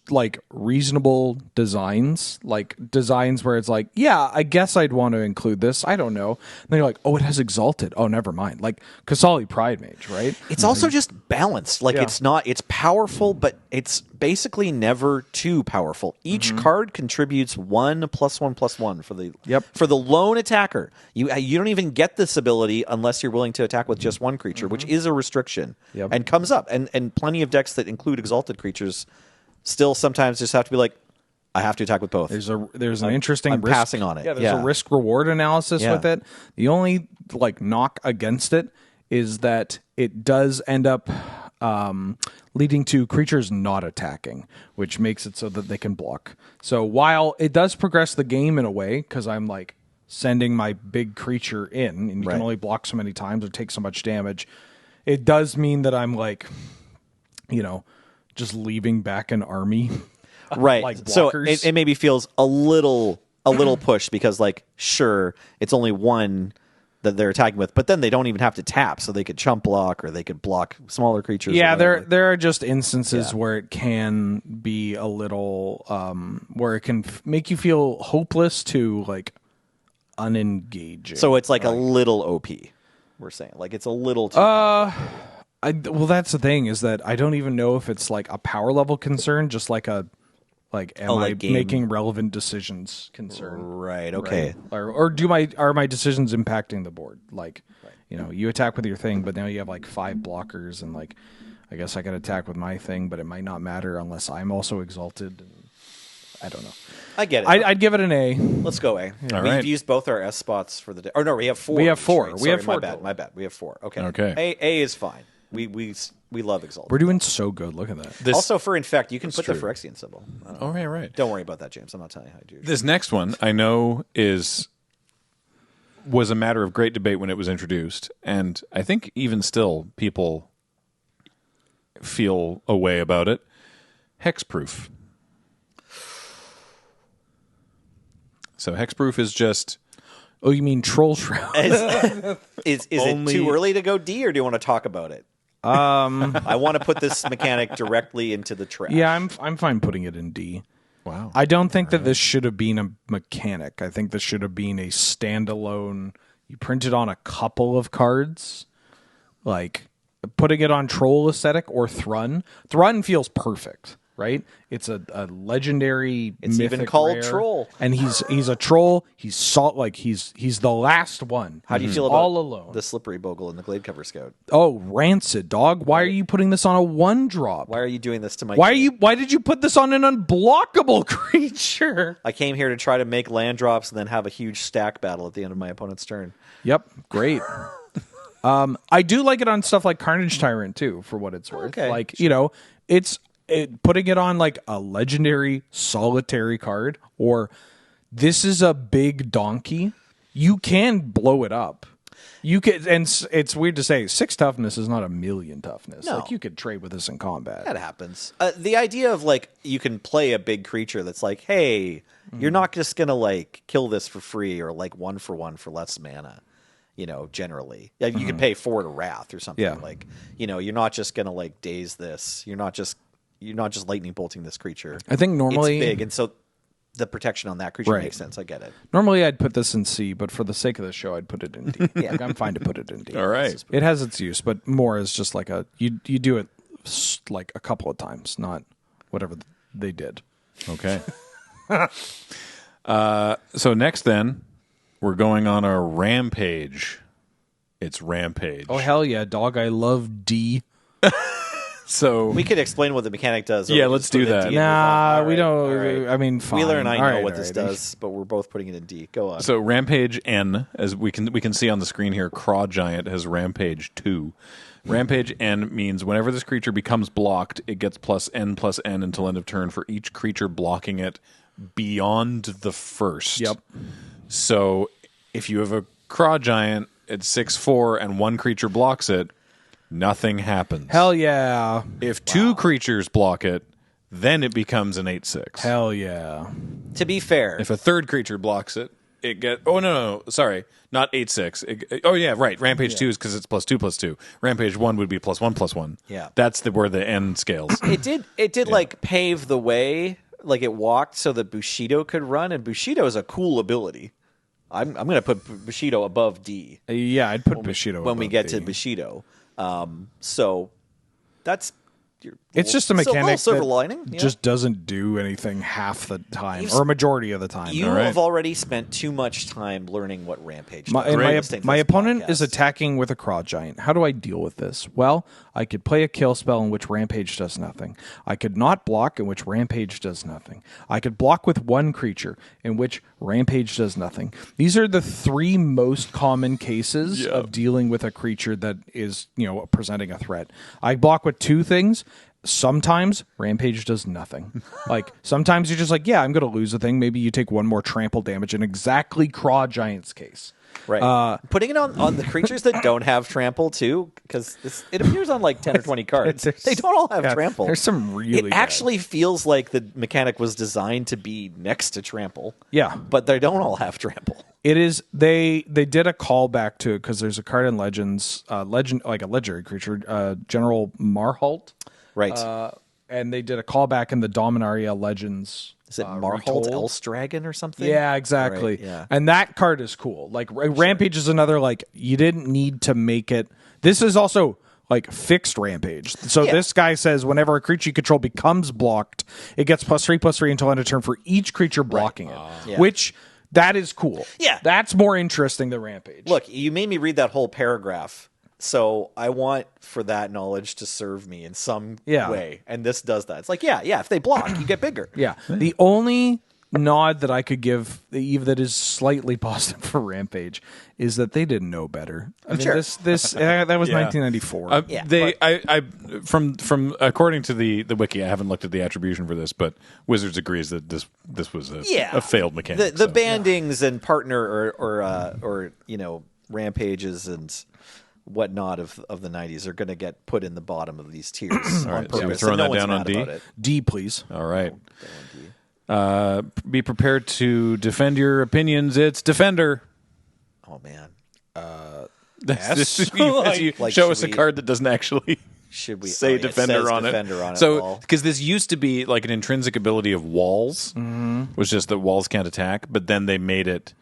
like reasonable designs, like designs where it's like, yeah, I guess I'd want to include this. I don't know. And then you're like, oh, it has Exalted. Oh, never mind. Like Kasali Pride Mage, right? It's also just balanced. Like Yeah. it's powerful, but it's basically never too powerful. Each card contributes 1+1/+1 for the Yep. for the lone attacker. You don't even get this ability unless you're willing to attack with just one creature, which is a restriction Yep. and comes up. And plenty of decks that include exalted creatures still sometimes just have to be like, I have to attack with both. There's an interesting I'm risk, passing on it. Yeah, there's Yeah. a risk reward analysis Yeah. with it. The only like knock against it is that it does end up leading to creatures not attacking, which makes it so that they can block. So while it does progress the game in a way, because I'm like sending my big creature in, and you Right. can only block so many times or take so much damage, it does mean that I'm like, just leaving back an army. Right. like So blockers. it maybe feels a little pushed because like sure it's only one that they're attacking with, but then they don't even have to tap, so they could chump block or they could block smaller creatures. or Yeah, whatever. there are just instances Yeah. where it can be a little where it can make you feel hopeless to like unengaging. So it's like a little OP. We're saying like it's a little too. well, that's the thing is that I don't even know if it's like a power level concern, just like am I game- making relevant decisions concern? right. Okay. Right? Or are my decisions impacting the board? Like, you attack with your thing, but now you have like 5 blockers, and like, I guess I can attack with my thing, but it might not matter unless I'm also exalted. And I don't know. I get it. I'd give it an A. Let's go A. All We've right. used both our S spots for the day. Oh no, we have 4. We have each, 4. right? We Sorry, have 4 My bad. total. My bad. We have 4. Okay. Okay. A is fine. We love exalted. We're doing so good. Look at that. This, Also, for infect, you can put the true. Phyrexian symbol. oh, right. Don't worry about that, James. I'm not telling you how to do your This next one I know was a matter of great debate when it was introduced, and I think even still people feel a way about it. Hexproof. So hexproof is just Oh, you mean Troll Shroud? Is it too early to go D, or do you want to talk about it? I want to put this mechanic directly into the trash. Yeah, I'm fine putting it in D. wow. I don't think that this should have been a mechanic. I think this should have been a standalone. You print it on a couple of cards, like putting it on Troll Aesthetic or Thrun. Thrun feels perfect, right? It's a legendary. It's even mythic called rare, Troll. and he's a troll. He's he's the last one. How do you feel about all alone? the slippery bogle and the glade cover scout? Oh, rancid dog! Why are you putting this on a 1-drop? Why are you doing this to my? Why did you put this on an unblockable creature? I came here to try to make land drops and then have a huge stack battle at the end of my opponent's turn. Yep, great. I do like it on stuff like Carnage Tyrant too, for what it's worth. Okay, Like putting it on like a legendary solitary card, or this is a big donkey. You can blow it up. You could, and it's weird to say 6 toughness is not a 1,000,000 toughness. No. Like you could trade with this in combat. That happens. The idea of like you can play a big creature that's like, hey, you're not just gonna like kill this for free or like 1-for-1 for less mana. Generally, you can pay 4 to Wrath or something. Yeah. Like, you're not just gonna like daze this. You're not just lightning bolting this creature. I think normally it's big, and so the protection on that creature Right. makes sense. I get it. Normally I'd put this in C, but for the sake of the show, I'd put it in D. Like, I'm fine to put it in D. All right. It has its use, but more as just like you do it like a couple of times, not whatever they did. Okay. So next, then, we're going on a rampage. It's Rampage. Oh, hell yeah, dog. I love D. So We could explain what the mechanic does. or Yeah, we let's just put do it in that. D and move on. Nah, All we right, don't. all right. I mean, fine. Wheeler and I All know right, what all this right. does, but we're both putting it in D. Go on. So Rampage N, as we can see on the screen here, Craw Giant has Rampage 2. Rampage N means whenever this creature becomes blocked, it gets +N until end of turn for each creature blocking it beyond the first. Yep. So if you have a Craw Giant at 6/4 and one creature blocks it, nothing happens. Hell yeah. If two creatures block it, then it becomes an 8/6. Hell yeah. To be fair, If a third creature blocks it, it get. Oh no, sorry, not 8/6. Oh yeah, right. Rampage 2 is because it's +2/+2. Rampage 1 would be +1/+1. Yeah. that's where the N scales. it did like pave the way, like it walked so that Bushido could run, and Bushido is a cool ability. I'm going to put Bushido above D Yeah, I'd put Bushido when we above get D. to Bushido. So that's It's just a little mechanic silver that lining. Yeah. just doesn't do anything half the time, or a majority of the time. You All right. have already spent too much time learning what Rampage My, does. and Listening to my this opponent podcast. is attacking with a Craw Giant. How do I deal with this? Well, I could play a kill spell in which Rampage does nothing. I could not block, in which Rampage does nothing. I could block with one creature, in which Rampage does nothing. These are the three most common cases of dealing with a creature that is, presenting a threat. I block with two things. Sometimes Rampage does nothing. Like, sometimes you're just like, yeah, I'm going to lose a thing. Maybe you take one more trample damage in exactly Craw Giant's case. Right. Putting it on the creatures that don't have trample too, because it appears on like 10 or 20 cards. They don't all have trample. There's some really It actually feels like the mechanic was designed to be next to trample. Yeah. But they don't all have trample. It is they did a callback to it because there's a card in Legends, like a legendary creature, General Marholt. Right. And they did a callback in the Dominaria Legends. Is it Retold. Marholt Else Dragon or something? Yeah, exactly. Right, yeah. And that card is cool. Like Rampage is another, like, you didn't need to make it. This is also like fixed Rampage. So Yeah. this guy says whenever a creature you control becomes blocked, it gets +3/+3 until end of turn for each creature blocking it. Yeah. Which that is cool. Yeah. That's more interesting than Rampage. Look, you made me read that whole paragraph. So I want for that knowledge to serve me in some way. And this does that. It's like, yeah, if they block, you get bigger. Yeah. The only nod that I could give that is slightly positive for Rampage is that they didn't know better. I mean, Sure. this that was 1994. Yeah, I from according to the wiki, I haven't looked at the attribution for this, but Wizards agrees that this was a failed mechanic. The bandings and partner or rampages and whatnot of the 90s are going to get put in the bottom of these tiers on right, purpose. so we're throwing and no that one's down on mad D? about it. D, please. All right. Be prepared to defend your opinions. It's Defender. Oh man, As you Like, show should us a we- card that doesn't actually should we say it Defender says on Defender on it. it. So, Well, because this used to be like an intrinsic ability of walls, was just that walls can't attack, but then they made it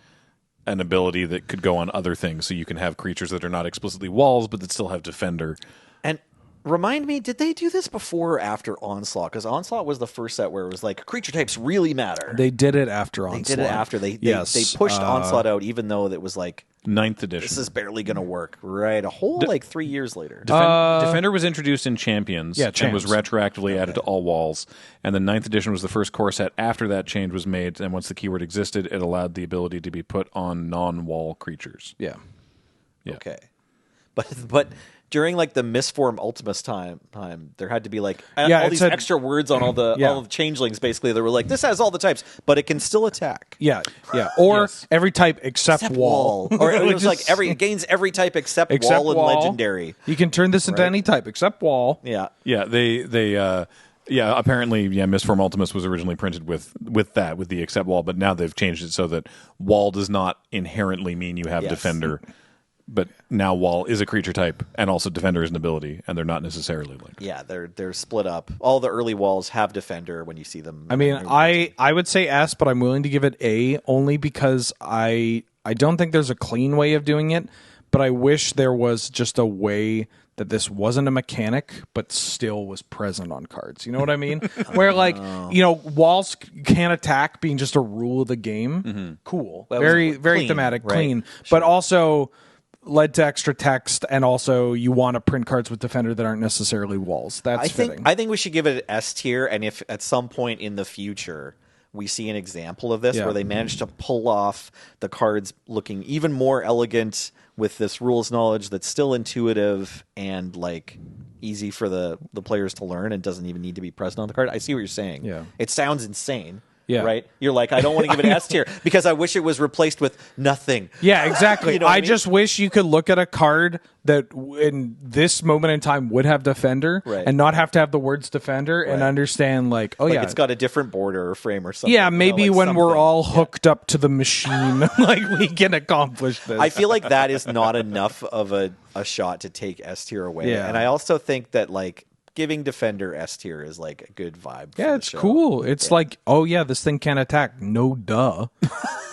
an ability that could go on other things. So you can have creatures that are not explicitly walls, but that still have Defender. and remind me, did they do this before or after Onslaught? Because Onslaught was the first set where it was like creature types really matter. They did it after They Onslaught. did it after they Yes. pushed Onslaught out, even though it was like 9th edition. this is barely going to work. Right, a whole like 3 years later. Defender was introduced in Champions Yeah, and was Champs. retroactively added to all walls. And the 9th edition was the first core set after that change was made. And once the keyword existed, it allowed the ability to be put on non-wall creatures. Yeah. Okay, but during like the Misform Ultimus time, there had to be like all it these said- extra words on all the changelings. Basically, they were like, this has all the types, but it can still attack. Yeah. Or Yes. every type except wall. Or it was Which like is- it gains every type except except wall and wall. legendary. You can turn this into any type except wall. Yeah. Yeah, apparently, Misform Ultimus was originally printed with the accept wall, but now they've changed it so that wall does not inherently mean you have Yes. Defender. But now wall is a creature type, and also Defender is an ability, and they're not necessarily linked. Yeah, they're split up. All the early walls have Defender when you see them. I mean, I would say S, but I'm willing to give it A only because I don't think there's a clean way of doing it, but I wish there was just a way that this wasn't a mechanic, but still was present on cards. You know what I mean? Where like, walls can attack being just a rule of the game. Cool. Well, Very, clean, very thematic, right? clean. But also led to extra text, and also you want to print cards with Defender that aren't necessarily walls. That's fitting. I think we should give it an S tier, and if at some point in the future we see an example of this where they manage to pull off the cards looking even more elegant with this rules knowledge that's still intuitive and like easy for the players to learn and doesn't even need to be present on the card. I see what you're saying. Yeah. It sounds insane. Yeah. Right? You're like, I don't want to give it an S tier because I wish it was replaced with nothing. Yeah, exactly. You know what I mean? just wish you could look at a card that in this moment in time would have Defender and not have to have the words Defender and understand like, it's got a different border or frame or something. Yeah, maybe like when something. we're all hooked up to the machine, like we can accomplish this. I feel like that is not enough of a shot to take S tier away. Yeah. And I also think that like giving Defender S tier is like a good vibe. Yeah, it's cool. It's like, this thing can't attack. No duh.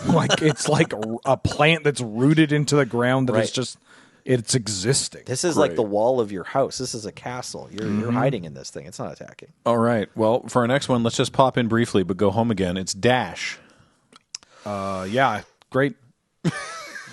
Like it's like a plant that's rooted into the ground that is just it's existing. This is like the wall of your house. This is a castle. You're hiding in this thing. It's not attacking. All right. Well, for our next one, let's just pop in briefly, but go home again. It's Dash. Yeah, great. Do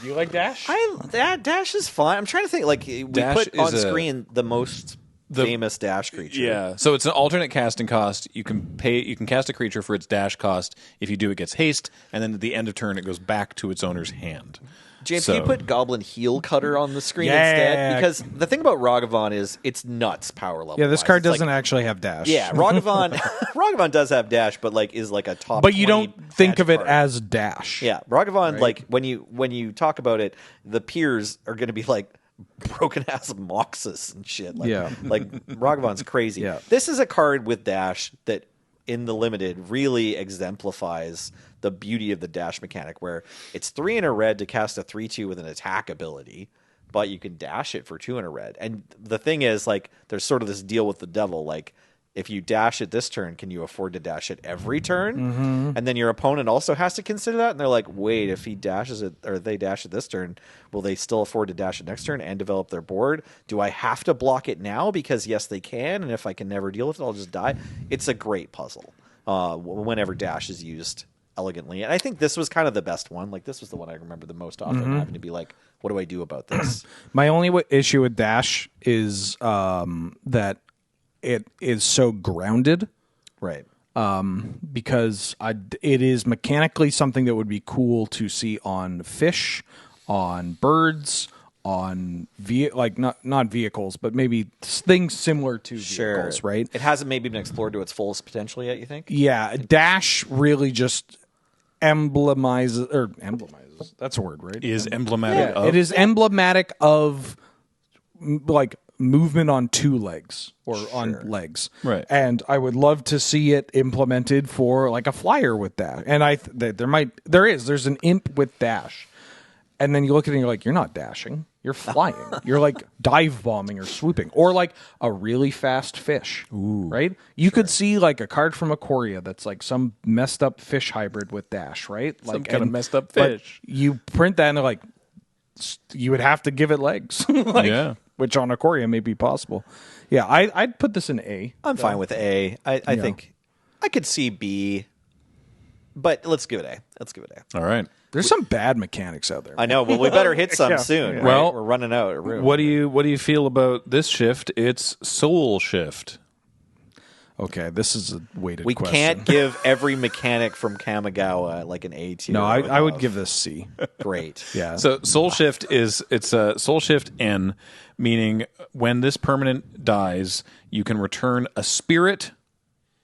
you like Dash? Dash is fun. I'm trying to think. Like we Dash put on is screen the most famous Dash creature. Yeah. So it's an alternate casting cost. You can cast a creature for its dash cost. If you do, it gets haste, and then at the end of turn, it goes back to its owner's hand. James, can you put Goblin Heel Cutter on the screen instead? Because the thing about Ragavan is it's nuts power level. Yeah, this card doesn't actually have Dash. Yeah, Ragavan does have Dash, but like is like a top. But you 20 don't think Dash of it card. as Dash. Yeah, Ragavan. Like when you talk about it, the peers are going to be like broken ass Moxus and shit. Like, like Ragavan's crazy. Yeah. This is a card with Dash that in the limited really exemplifies the beauty of the Dash mechanic, where it's 3 and a red to cast a 3/2 with an attack ability, but you can dash it for 2 and a red. And the thing is, like, there's sort of this deal with the devil, like, if you dash it this turn, can you afford to dash it every turn? Mm-hmm. And then your opponent also has to consider that. And they're like, wait, if he dashes it or they dash it this turn, will they still afford to dash it next turn and develop their board? Do I have to block it now? Because yes, they can. And if I can never deal with it, I'll just die. It's a great puzzle whenever dash is used elegantly. And I think this was kind of the best one. Like, this was the one I remember the most often, having to be like, what do I do about this? My only issue with Dash is that it is so grounded, Right. because it is mechanically something that would be cool to see on fish, on birds, on not vehicles, but maybe things similar to vehicles, right? It hasn't maybe been explored to its fullest potential yet, you think? Yeah, Dash really just emblemizes. That's a word, right? Is emblematic of. It is emblematic of like movement on 2 legs or on legs, Right. And I would love to see it implemented for like a flyer with Dash. And there's an imp with Dash, and then you look at it and you're like, you're not dashing, you're flying. You're like dive bombing or swooping, or like a really fast fish. Right? You could see like a card from Ikoria that's like some messed up fish hybrid with Dash, right? Like Some kind of messed up but fish. you print that and they're like, you would have to give it legs. Yeah. Which on Ikoria may be possible. Yeah, I'd put this in A. I'm fine with A. I think I could see B, but let's give it A. Let's give it A. All right. There's some bad mechanics out there. I know. Well, we better hit some soon. Right? Well, we're running out of room. What do you feel about this shift? It's Soul Shift. Okay, this is a weighted We question. can't give every mechanic from Kamigawa like an A tier. No, I would give this C. Great. Yeah. So Soul Shift it's a Soul Shift N, meaning when this permanent dies, you can return a spirit,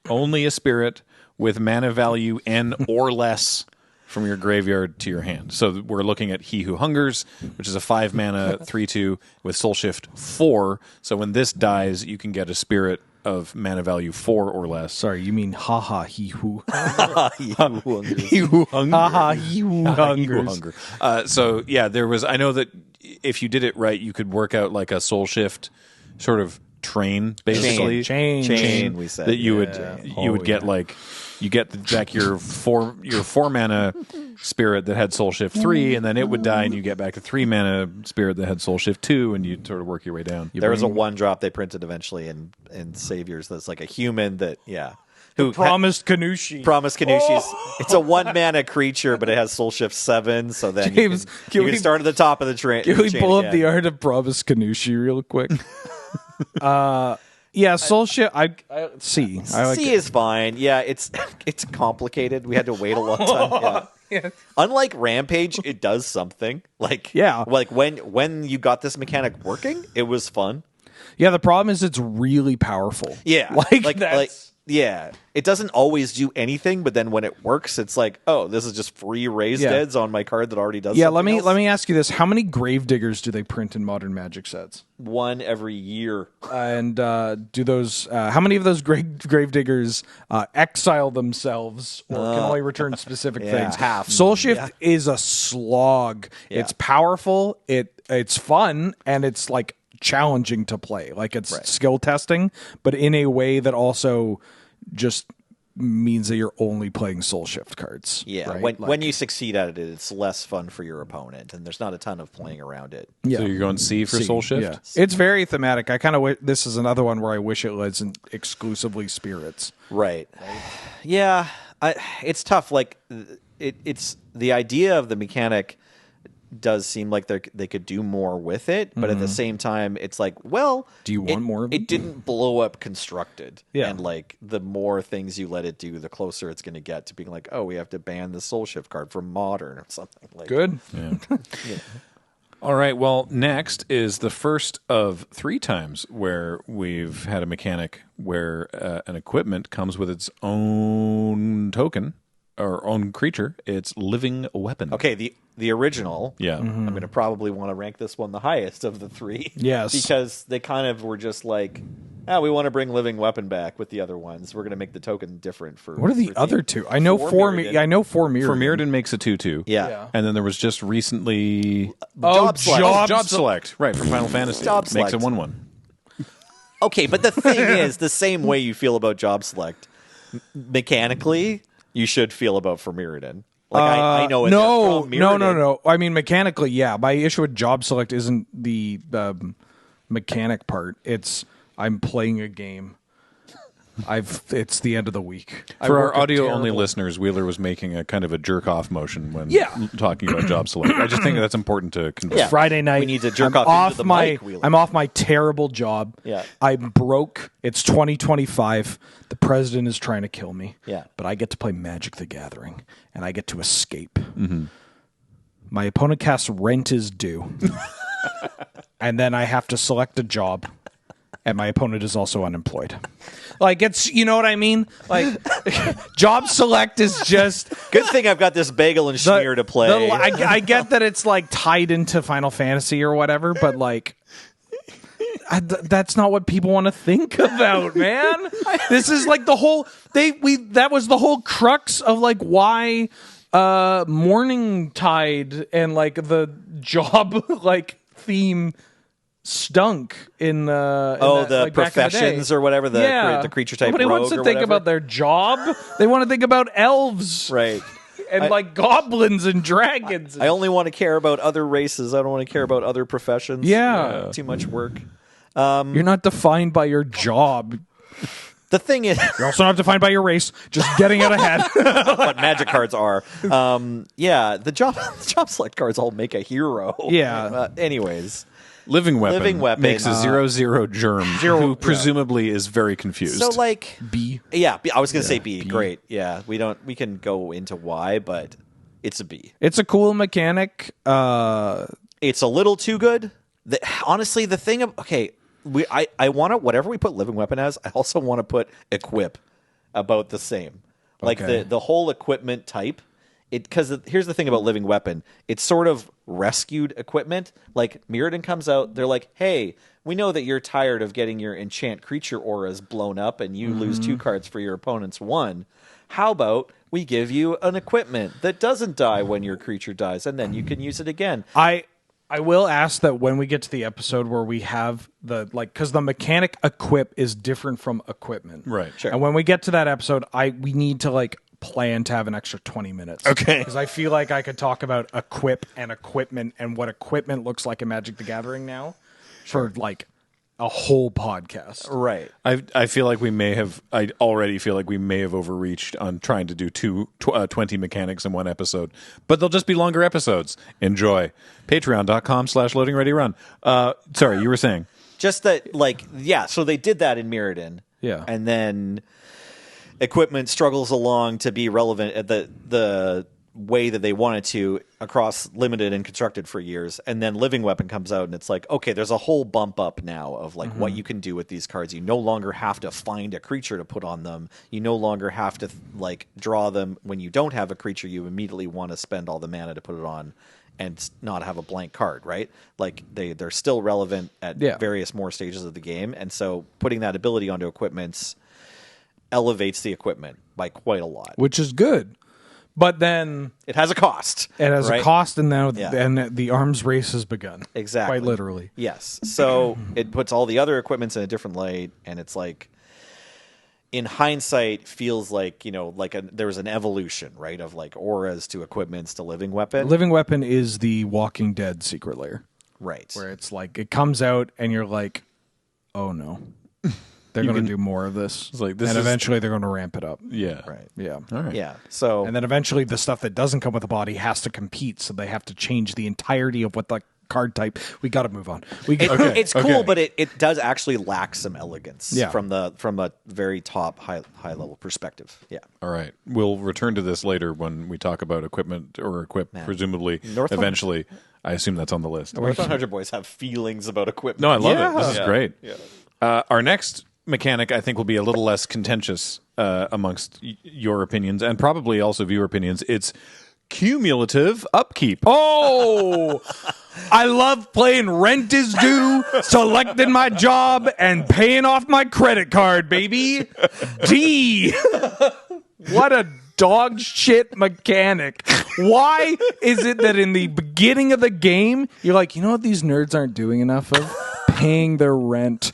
only a spirit, with mana value N or less from your graveyard to your hand. So we're looking at He Who Hungers, which is a 5 mana 3/2 with Soul Shift 4. So when this dies, you can get a spirit of mana value 4 or less. Sorry, you mean haha he who He Who Hungers. haha he who hungers. Hunger. So yeah, there was. I know that if you did it right, you could work out like a Soul Shift sort of train, basically. Chain. We said That you would you would get like you get back your four mana spirit that had Soul Shift 3, and then it would die, and you get back to 3 mana spirit that had Soul Shift 2, and you'd sort of work your way down. There was a 1-drop they printed eventually in Saviors that's like a human that, who Promised Kanushi. Promised Kanushi's. It's a 1-mana creature, but it has Soul Shift 7, so then James, you can start at the top of the train. Can we pull up the art of Promised Kanushi real quick? Yeah, Soul Shift. I C. I like C it. is fine. Yeah, it's complicated. We had to wait a long time. Yeah. Unlike Rampage, it does something. Like when you got this mechanic working, it was fun. Yeah, the problem is it's really powerful. Yeah, yeah, it doesn't always do anything, but then when it works, it's like, oh, this is just free raised deads on my card that already does. Yeah, something let me ask you this: how many Gravediggers do they print in Modern Magic sets? 1 every year. And do those? How many of those Gravediggers exile themselves or can only return specific things? Half. Soul Shift is a slog. Yeah. It's powerful. It's fun, and it's like challenging to play. Like it's skill testing, but in a way that also just means that you're only playing Soul Shift cards. Yeah, right? when you succeed at it, it's less fun for your opponent, and there's not a ton of playing around it. Yeah. So you're going C for Soul Shift? Yeah. It's very thematic. I kind of this is another one where I wish it wasn't exclusively spirits. Right. Yeah, it's tough. Like it's the idea of the mechanic does seem like they could do more with it, but at the same time, it's like, well, do you want more? It didn't blow up constructed, Yeah. And like the more things you let it do, the closer it's going to get to being like, oh, we have to ban the Soul Shift card from Modern or something. Like Good. Yeah. All right. Well, next is the first of 3 times where we've had a mechanic where an equipment comes with its own token or own creature. It's living weapon. Okay, the original. Yeah. I'm going to probably want to rank this one the highest of the 3. Yes. Because they kind of were just like, we want to bring living weapon back with the other ones. We're going to make the token different for. What are the other 2? I know four. I know 4 Mirrodin. For Mirrodin makes a 2/2. Yeah. And then there was just recently Job Select. Job Select. Right, from Final Fantasy. Job Makes a Select. 1/1. Okay, but the thing is, the same way you feel about Job Select, mechanically, you should feel about for Mirrodin. Like I know it. No. I mean, mechanically, yeah. My issue with Job Select isn't the mechanic part. It's I'm playing a game. It's the end of the week. For our audio-only listeners, Wheeler was making a kind of a jerk-off motion when talking about Job Select. I just think that's important to convey. Yeah. Friday night. We need to jerk off into the mic, Wheeler. I'm off my terrible job. Yeah. I'm broke. It's 2025. The president is trying to kill me. Yeah. But I get to play Magic the Gathering, and I get to escape. Mm-hmm. My opponent casts Rent is Due. And then I have to select a job. And my opponent is also unemployed. Like, it's, you know what I mean? Like, Job Select is just... Good thing I've got this Bagel and Schmear to play. I get that it's, like, tied into Final Fantasy or whatever, but, like... that's not what people want to think about, man. This is, like, the whole... That was the whole crux of, like, why Morning Tide and, like, the job, like, theme... stunk in the professions or whatever, the creature type. Nobody wants to think about their job. They want to think about elves, right? And like goblins and dragons. I only want to care about other races. I don't want to care about other professions. Yeah. Too much work. You're not defined by your job. The thing is, you're also not defined by your race. Just getting out ahead. But Magic cards are. The job select cards all make a hero. Yeah. Anyways. Living Weapon makes a 0/0 germ who presumably is very confused. So like B. Yeah, I was going to say B. Great. Yeah, we can go into why, but it's a B. It's a cool mechanic. It's a little too good. Honestly, the thing I want to whatever we put Living Weapon as, I also want to put Equip about the same. Like the whole equipment type. Because here's the thing about Living Weapon. It's sort of rescued equipment. Like, Mirrodin comes out, they're like, hey, we know that you're tired of getting your enchant creature auras blown up and you lose 2 cards for your opponent's 1. How about we give you an equipment that doesn't die when your creature dies, and then you can use it again. I will ask that when we get to the episode where we have because the mechanic equip is different from equipment. Right. Sure. And when we get to that episode, we need to plan to have an extra 20 minutes. Okay. Because I feel like I could talk about equip and equipment and what equipment looks like in Magic the Gathering now for like a whole podcast. Right. I feel like I already feel like we may have overreached on trying to do 20 mechanics in one episode, but they'll just be longer episodes. Enjoy. Patreon.com/loadingreadyrun. Sorry, you were saying. Just that, like, yeah, so they did that in Mirrodin. Yeah. And then equipment struggles along to be relevant at the way that they wanted to across limited and constructed for years. And then Living Weapon comes out and it's like, okay, there's a whole bump up now of like what you can do with these cards. You no longer have to find a creature to put on them. You no longer have to like draw them when you don't have a creature. You immediately want to spend all the mana to put it on and not have a blank card, right? Like they're still relevant at various more stages of the game. And so putting that ability onto equipments elevates the equipment by quite a lot. Which is good. But then it has a cost. It has right? a cost, and now and the arms race has begun. Exactly. Quite literally. Yes. So it puts all the other equipments in a different light, and it's like, in hindsight, feels like, you know, like there was an evolution, right, of like auras to equipments to Living Weapon. Living Weapon is the Walking Dead secret layer. Right. Where it's like, it comes out, and you're like, oh no. They're going to do more of this. It's like, and eventually they're going to ramp it up. Yeah. Right. Yeah. All right. Yeah. So and then eventually the stuff that doesn't come with the body has to compete, so they have to change the entirety of what the card type. We got to move on. It's cool, but it does actually lack some elegance from a very top high level perspective. Yeah. All right. We'll return to this later when we talk about equipment or equip, presumably, Northland? eventually. I assume that's on the list. North 100 boys have feelings about equipment. No, I love it. This is Yeah. great. Yeah. Our next mechanic, I think, will be a little less contentious amongst your opinions and probably also viewer opinions. It's cumulative upkeep. Oh, I love playing Rent is Due, selecting my job, and paying off my credit card, baby. Gee, what a dog shit mechanic. Why is it that in the beginning of the game, you're like, you know what these nerds aren't doing enough of? Paying their rent.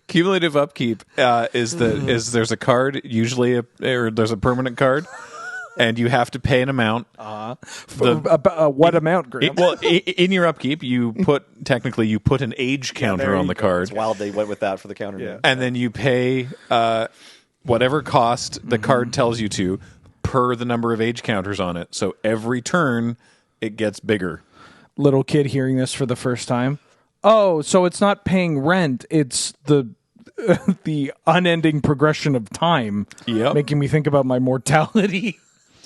Cumulative upkeep is there's a card, usually or there's a permanent card, and you have to pay an amount. What amount, Graham? In your upkeep, you put an age counter on the card. It's wild they went with that for the counter. Yeah. And then you pay whatever cost the card tells you to per the number of age counters on it. So every turn, it gets bigger. Little kid hearing this for the first time. Oh, so it's not paying rent; it's the unending progression of time. Yep. Making me think about my mortality.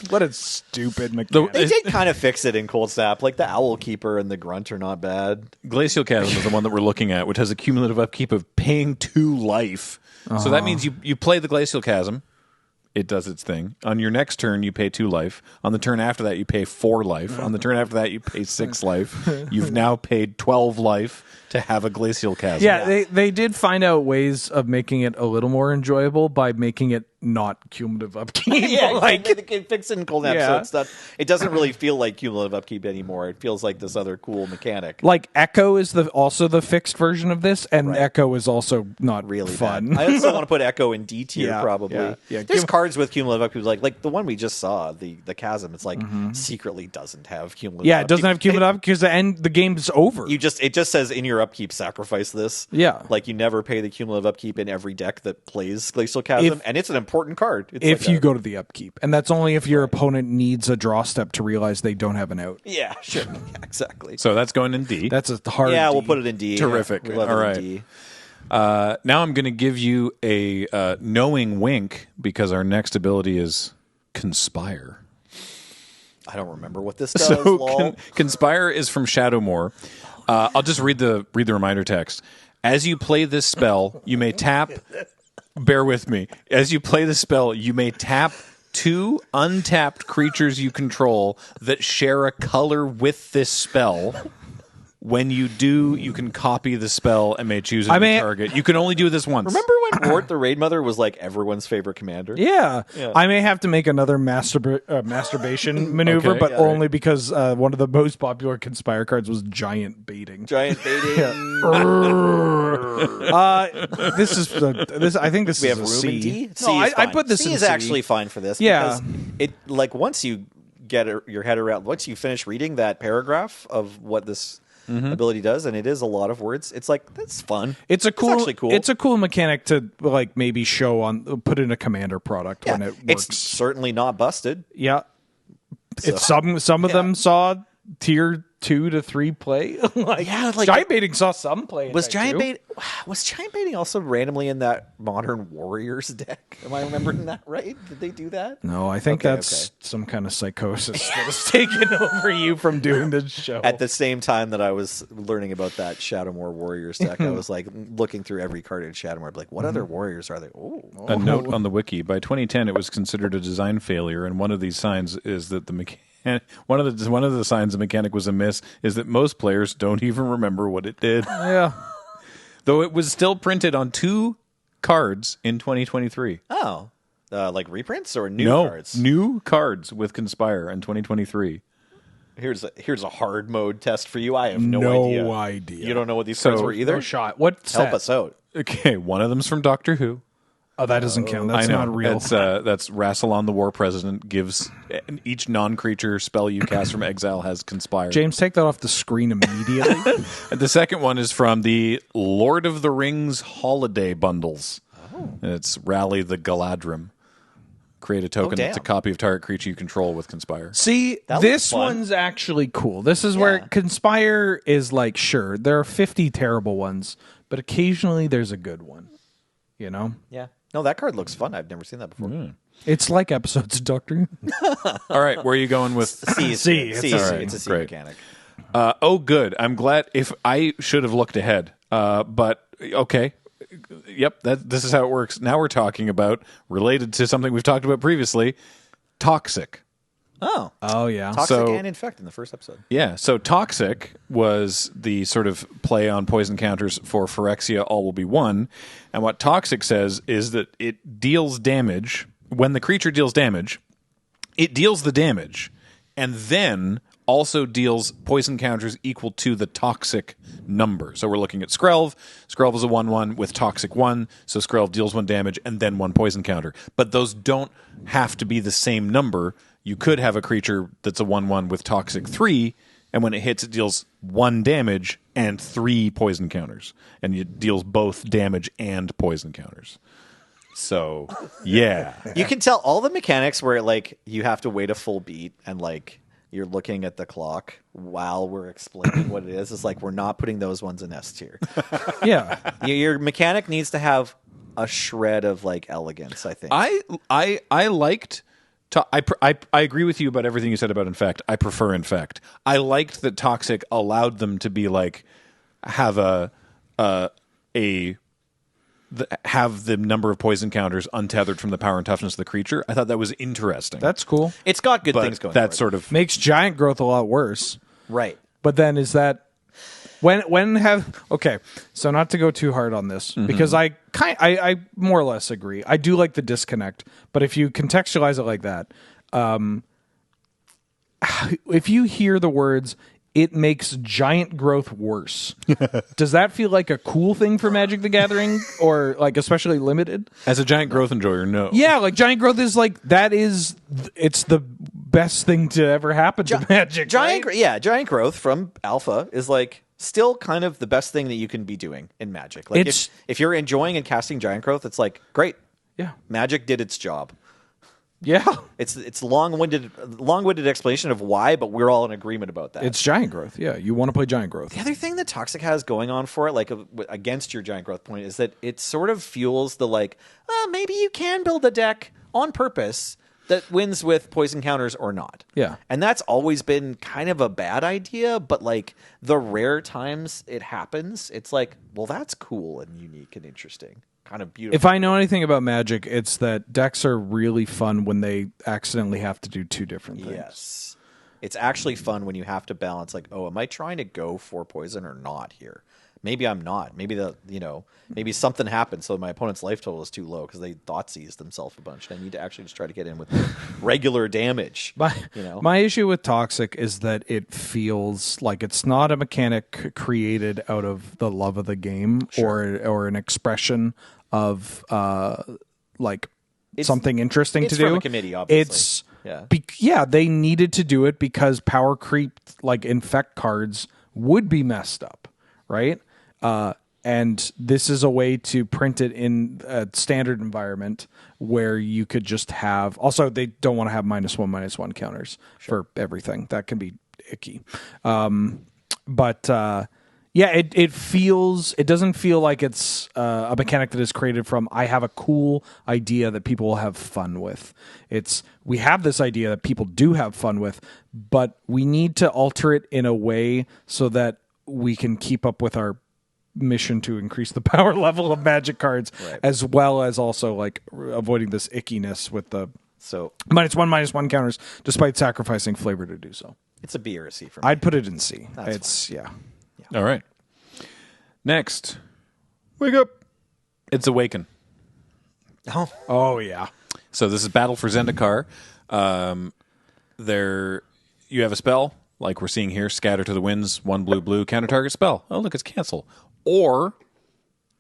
What a stupid mechanic. They did kind of fix it in Cold Snap. Like the Owl Keeper and the Grunt are not bad. Glacial Chasm is the one that we're looking at, which has a cumulative upkeep of paying 2 life. So that means you play the Glacial Chasm. It does its thing. On your next turn, you pay 2 life. On the turn after that, you pay 4 life. On the turn after that, you pay 6 life. You've now paid 12 life to have a Glacial Chasm. Yeah, they did find out ways of making it a little more enjoyable by making it not cumulative upkeep. Yeah, like they can fix it in Cold Snap, so it doesn't really feel like cumulative upkeep anymore. It feels like this other cool mechanic. like Echo is also the fixed version of this, and Echo is also not Really fun. bad. I also want to put Echo in D tier, Yeah, probably. yeah. There's cards with cumulative upkeep, like the one we just saw, the Chasm. It's like secretly doesn't have cumulative. Yeah, it doesn't have upkeep. cumulative because the game's over. It just says in your upkeep, sacrifice this. Yeah. Like you never pay the cumulative upkeep in every deck that plays Glacial Chasm, and it's an important card. It's if you go to the upkeep, and that's only if your opponent needs a draw step to realize they don't have an out. Yeah, sure. Yeah, exactly. So that's going in D. That's a hard. Yeah, D. we'll put it in D. Terrific. We love All it right. in D. Now I'm going to give you a knowing wink because our next ability is Conspire. I don't remember what this does. So lol. Conspire is from Shadowmoor. I'll just read the reminder text. As you play this spell, you may tap. Bear with me. As you play the spell, you may tap 2 untapped creatures you control that share a color with this spell. when you do, you can copy the spell and may choose a new target. You can only do this once. Remember when Wart the Raid Mother was like everyone's favorite commander? Yeah. I may have to make another masturbation maneuver, Okay. but only because one of the most popular Conspire cards was Giant Baiting. Giant baiting. This is this. I think this We is have a room C. in D. No, C is I fine. put this C in is C. actually fine for this. Yeah. Because it like once you get your head around, once you finish reading that paragraph of what this ability does, and it is a lot of words. It's like that's fun. It's actually cool. It's a cool mechanic to like maybe show on put in a commander product when it works. It's certainly not busted. Yeah. It's some of them saw tier 2 to 3 play. like Giant Baiting saw some play. Was Giant Baiting also randomly in that Modern Warriors deck? Am I remembering that right? Did they do that? No, I think that's some kind of psychosis that has taken over you from doing this show. At the same time that I was learning about that Shadowmoor Warriors deck, I was like looking through every card in Shadowmoor, like what other warriors are there? A note on the wiki: by 2010, it was considered a design failure, and one of these signs is that one of the signs the mechanic was amiss is that most players don't even remember what it did. Yeah. Though it was still printed on 2 cards in 2023. Oh, like reprints or new cards? New cards with Conspire in 2023. Here's a hard mode test for you. I have no idea. You don't know what these cards were either? No shot. What set? Help us out. Okay, one of them's from Doctor Who. Oh, that doesn't count. That's I know. not real. That's Rassilon the War President gives each non-creature spell you cast from exile has Conspire. James, take that off the screen immediately. The second one is from the Lord of the Rings holiday bundles. Oh. And it's Rally the Galadrim. Create a token that's a copy of target creature you control with Conspire. See, this one's actually cool. This is where Conspire is like, sure, there are 50 terrible ones, but occasionally there's a good one. You know? Yeah. No, that card looks fun. I've never seen that before. It's like episodes of Doctor Who. All right, where are you going with C? C. It's a C Great. mechanic. Oh, good. I'm glad. If I should have looked ahead, but okay. Yep, this is how it works. Now we're talking about, related to something we've talked about previously, Toxic. Oh, yeah. Toxic and Infect in the first episode. Yeah, so Toxic was the sort of play on poison counters for Phyrexia, all will be one. And what Toxic says is that it deals damage. When the creature deals damage, it deals the damage, and then also deals poison counters equal to the Toxic number. So we're looking at Skrelv. Skrelv is a 1/1 with Toxic 1, so Skrelv deals 1 damage and then 1 poison counter. But those don't have to be the same number. You could have a creature that's a 1/1 with Toxic 3, and when it hits, it deals 1 damage and 3 poison counters. And it deals both damage and poison counters. So, yeah. You can tell all the mechanics where like you have to wait a full beat and like you're looking at the clock while we're explaining what it is. It's like we're not putting those ones in S tier. Yeah. Your mechanic needs to have a shred of like elegance, I think. I liked... I agree with you about everything you said about Infect. I prefer Infect. I liked that Toxic allowed them to be like have have the number of poison counters untethered from the power and toughness of the creature. I thought that was interesting. That's cool. It's got good but things going. That for sort of Makes giant growth a lot worse. right. But then is that when have okay? So not to go too hard on this because I more or less agree. I do like the disconnect, but if you contextualize it like that, if you hear the words, it makes giant growth worse. Does that feel like a cool thing for Magic the Gathering, or like especially limited? as a giant growth enjoyer, no. Yeah, like giant growth is like it's the best thing to ever happen to Magic. Giant, right? giant growth from Alpha is like still kind of the best thing that you can be doing in Magic. Like if you're enjoying and casting giant growth, it's like great. Yeah, Magic did its job. yeah. It's long-winded explanation of why, but we're all in agreement about that. It's giant growth. Yeah, you want to play giant growth. The other thing that Toxic has going on for it, like against your giant growth point, is that it sort of fuels the like, maybe you can build a deck on purpose that wins with poison counters or not. Yeah. And that's always been kind of a bad idea, but like the rare times it happens, it's like, well, that's cool and unique and interesting. Kind of beautiful. If I know anything about Magic, it's that decks are really fun when they accidentally have to do two different things. Yes. It's actually fun when you have to balance, like, oh, am I trying to go for poison or not here? Maybe I'm not. Maybe maybe something happened, so my opponent's life total is too low because they Thoughtseized themselves a bunch. And I need to actually just try to get in with regular damage. My issue with Toxic is that it feels like it's not a mechanic created out of the love of the game or an expression of something interesting to do. It's from a committee, obviously. They needed to do it because power creep, like infect cards, would be messed up, right? And this is a way to print it in a standard environment where you could just have. Also, they don't want to have -1/-1 counters for everything. That can be icky. It doesn't feel like it's a mechanic that is created from, I have a cool idea that people will have fun with. We have this idea that people do have fun with, but we need to alter it in a way so that we can keep up with our mission to increase the power level of Magic cards, as well as also like avoiding this ickiness with the -1/-1 counters, despite sacrificing flavor to do so. It's a B or a C for me. I'd put it in C. All right. Next, wake up. It's Awaken. Oh yeah. So this is Battle for Zendikar. You have a spell, like we're seeing here, Scatter to the Winds, 1 blue, counter target spell. Oh, look, it's cancel. Or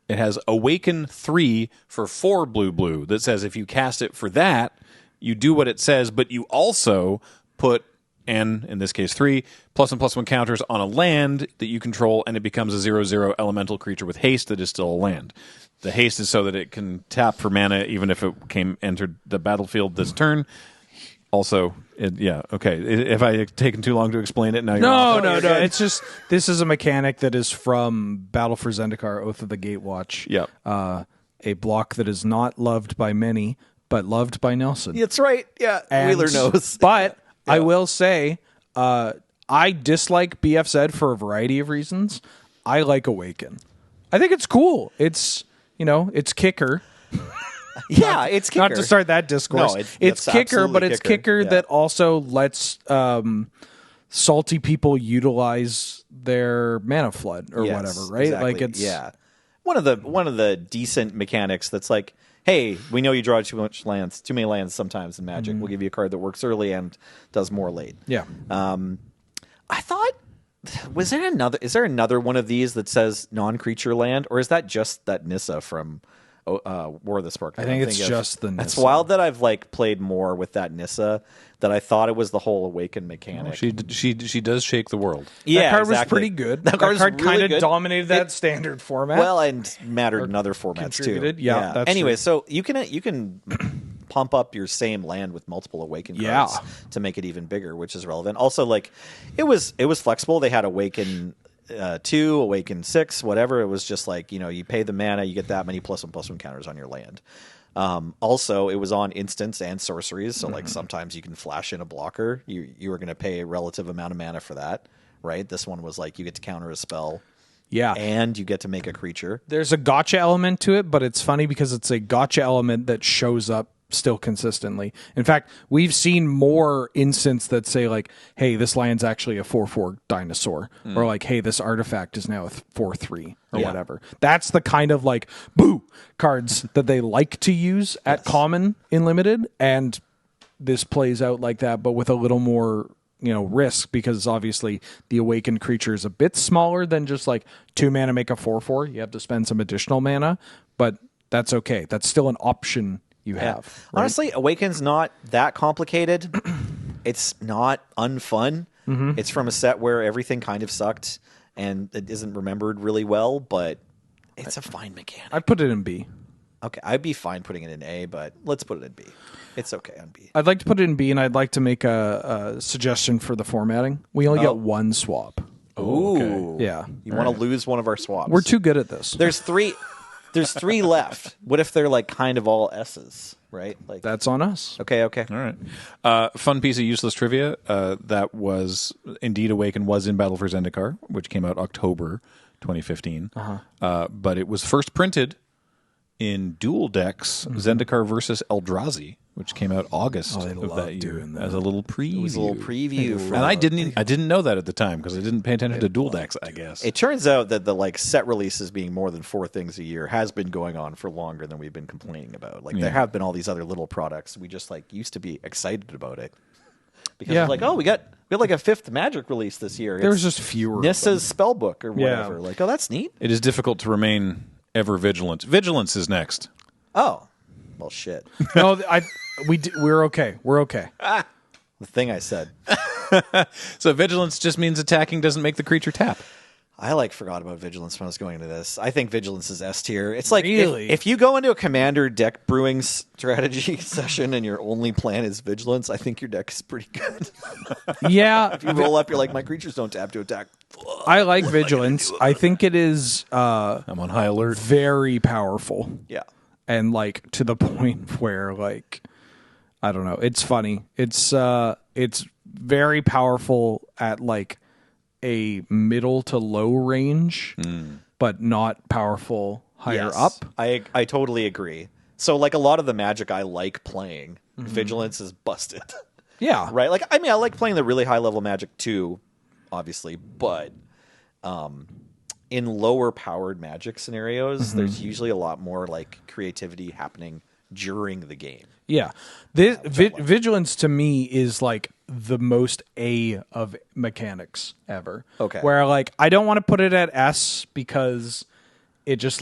it has Awaken 3 for 4 blue that says if you cast it for that, you do what it says, but you also put in this case 3, +1/+1 counters on a land that you control, and it becomes a 0/0 elemental creature with haste that is still a land. The haste is so that it can tap for mana even if it entered the battlefield this turn. Also, okay. If I had taken too long to explain it, now you're off. No. It's just, this is a mechanic that is from Battle for Zendikar, Oath of the Gatewatch. Yep. A block that is not loved by many, but loved by Nelson. That's right. Yeah, Wheeler knows. But I will say, I dislike BFZ for a variety of reasons. I like Awaken. I think it's cool. It's, it's kicker. Yeah, it's kicker. Not to start that discourse. No, it's kicker, but it's kicker that also lets salty people utilize their mana flood or whatever, right? Exactly. Like it's one of the decent mechanics that's like, hey, we know you draw too many lands sometimes in Magic. We'll give you a card that works early and does more late. Yeah. I thought, is there another one of these that says non-creature land, or is that just that Nissa from War of the Spark? I think it's just the Nissa. It's wild that I've played more with that Nissa that I thought it was the whole Awaken mechanic. She does shake the world. That card was pretty good. That card kind of dominated that standard format. Well, and mattered in other formats too. Yeah. That's anyway, true. so you can pump up your same land with multiple Awaken cards to make it even bigger, which is relevant. Also, it was flexible. They had Awaken 2, Awaken 6, whatever. It was just you pay the mana, you get that many +1/+1 counters on your land. Also, it was on instants and sorceries, so sometimes you can flash in a blocker. You were going to pay a relative amount of mana for that, right? This one was you get to counter a spell. Yeah. And you get to make a creature. There's a gotcha element to it, but it's funny because it's a gotcha element that shows up still consistently. In fact, we've seen more instances that say hey, this land's actually a 4/4 dinosaur, or hey, this artifact is now a 4/3 or whatever. That's the kind of boo cards that they like to use at common in limited, and this plays out like that, but with a little more risk, because obviously the awakened creature is a bit smaller than just 2 mana make a 4/4. You have to spend some additional mana, but that's okay. That's still an option you have. Right? Honestly, Awaken's not that complicated. It's not unfun. It's from a set where everything kind of sucked and it isn't remembered really well, but it's a fine mechanic. I'd put it in B. Okay, I'd be fine putting it in A, but let's put it in B. It's okay on B. I'd like to put it in B, and I'd like to make a suggestion for the formatting. We only get one swap. Ooh. Okay. Yeah. You want to lose one of our swaps. We're too good at this. There's three left. What if they're kind of all S's, right? That's on us. Okay. All right. Fun piece of useless trivia. That was indeed Awaken was in Battle for Zendikar, which came out October 2015. But it was first printed in dual decks, Zendikar versus Eldrazi, which came out August of that year as a little preview. It was a little preview. And I didn't know that at the time because I didn't pay attention to dual decks, I guess. It turns out that the set releases being more than 4 things a year has been going on for longer than we've been complaining about. There have been all these other little products. We just used to be excited about it because it's we had a 5th Magic release this year. There's just fewer. Nissa's Spellbook or whatever. That's neat. It is difficult to remain ever vigilant. Vigilance is next. Oh, well, shit. No, we're okay. We're okay. The thing I said. So vigilance just means attacking doesn't make the creature tap. I forgot about Vigilance when I was going into this. I think Vigilance is S tier. It's like Really? if you go into a commander deck brewing strategy session and your only plan is Vigilance, I think your deck is pretty good. Yeah, If you roll up, you're like, my creatures don't tap to attack. I like Vigilance. I think it is I'm on high alert. very powerful. Yeah. And to the point where I don't know, it's funny. It's very powerful at a middle to low range, but not powerful higher up. I totally agree. So a lot of the Magic I like playing, Vigilance is busted. Yeah. Right? I like playing the really high level Magic too, obviously, but in lower powered Magic scenarios, there's usually a lot more creativity happening during the game. Yeah. This Vigilance to me is the most A of mechanics ever. Okay. Where I don't want to put it at S because it just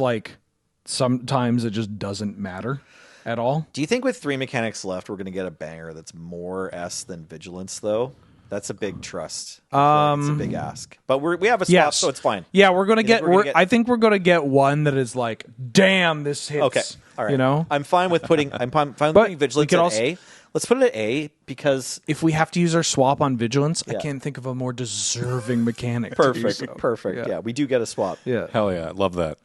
sometimes it just doesn't matter at all. Do you think with 3 mechanics left, we're going to get a banger that's more S than Vigilance, though? That's a big trust. It's a big ask. But we have a swap, so it's fine. Yeah, we're going to get... I think we're going to get one that is damn, this hits. Okay, all right. I'm fine with putting... I'm fine with putting Vigilance at A. Let's put it at A because... If we have to use our swap on Vigilance, I can't think of a more deserving mechanic. Perfect. Perfect. Yeah, we do get a swap. Yeah. Hell yeah, love that.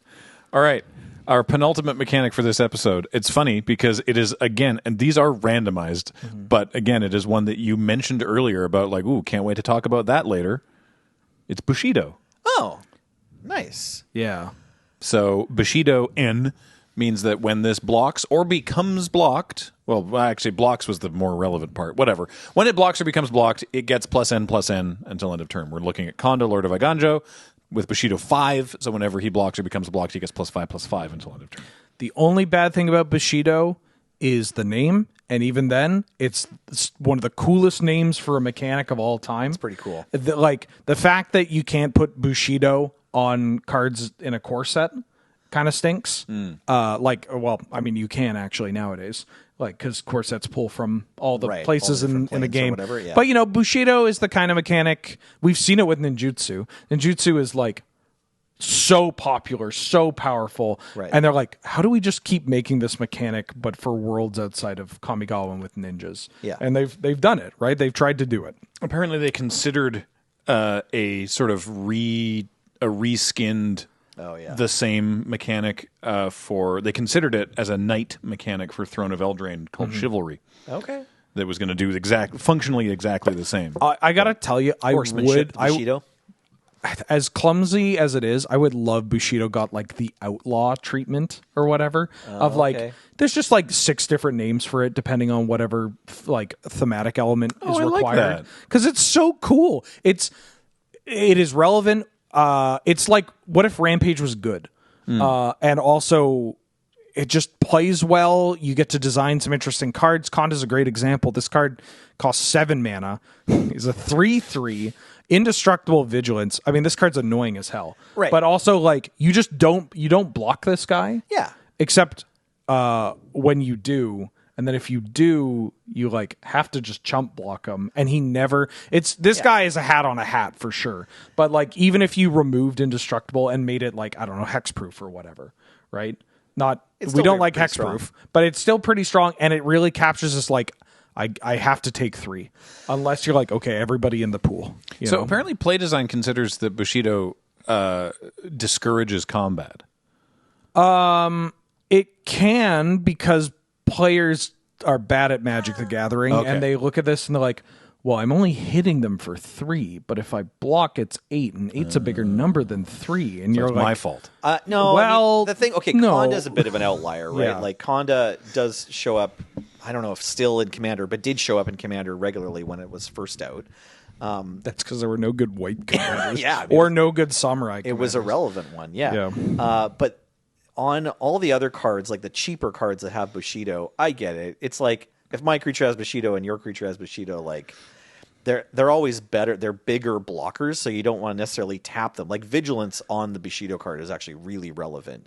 All right. Our penultimate mechanic for this episode. It's funny because it is, again, and these are randomized, but again, it is one that you mentioned earlier about ooh, can't wait to talk about that later. It's Bushido. Oh, nice. Yeah. So Bushido N means that when this blocks or becomes blocked, well, actually blocks was the more relevant part, whatever. When it blocks or becomes blocked, it gets +N until end of turn. We're looking at Kondo, Lord of Iganjo, with Bushido 5, so whenever he blocks or becomes blocked, he gets +5/+5 until end of turn. The only bad thing about Bushido is the name, and even then, it's one of the coolest names for a mechanic of all time. It's pretty cool. The fact that you can't put Bushido on cards in a core set kind of stinks. You can actually nowadays. Because core sets pull from all the places in the game. Whatever, yeah. But, Bushido is the kind of mechanic... We've seen it with ninjutsu. Ninjutsu is, so popular, so powerful. Right. And they're how do we just keep making this mechanic, but for worlds outside of Kamigawa and with ninjas? Yeah. And they've done it, right? They've tried to do it. Apparently they considered a sort of reskinned... the same mechanic they considered it as a knight mechanic for Throne of Eldraine called Chivalry. Okay. That was going to do functionally exactly the same. I gotta tell you, Bushido. As clumsy as it is, I would love Bushido got the outlaw treatment or whatever there's just 6 different names for it depending on whatever thematic element is required. Because it's so cool. It is relevant. It's what if Rampage was good? And also it just plays well. You get to design some interesting cards. Konda's a great example. This card costs 7 mana. It's a 3/3 indestructible vigilance. I mean, this card's annoying as hell. Right. But also you just don't block this guy. Yeah. Except when you do. And then if you do, you have to just chump block him. And he never... guy is a hat on a hat for sure. But even if you removed indestructible and made it I don't know, hexproof or whatever, right? We don't like hexproof, but it's still pretty strong. And it really captures this I have to take 3. Unless you're okay, everybody in the pool. So apparently play design considers that Bushido discourages combat. It can because players are bad at Magic the Gathering, and they look at this and they're well, I'm only hitting them for 3, but if I block, it's 8, and 8's a bigger number than 3. And you're It's like, my fault. No, Well, the thing. Okay, no. Conda's a bit of an outlier, right? Yeah. Like Conda does show up. I don't know if still in Commander, but did show up in Commander regularly when it was first out. That's because there were no good white commanders. Yeah, I mean, or no good samurai It was a commanders. relevant one, yeah. Yeah. But on all the other cards, like the cheaper cards that have Bushido, I get it. It's like if my creature has Bushido and your creature has Bushido, like they're always better. They're bigger blockers, so you don't want to necessarily tap them. Like Vigilance on the Bushido card is actually really relevant,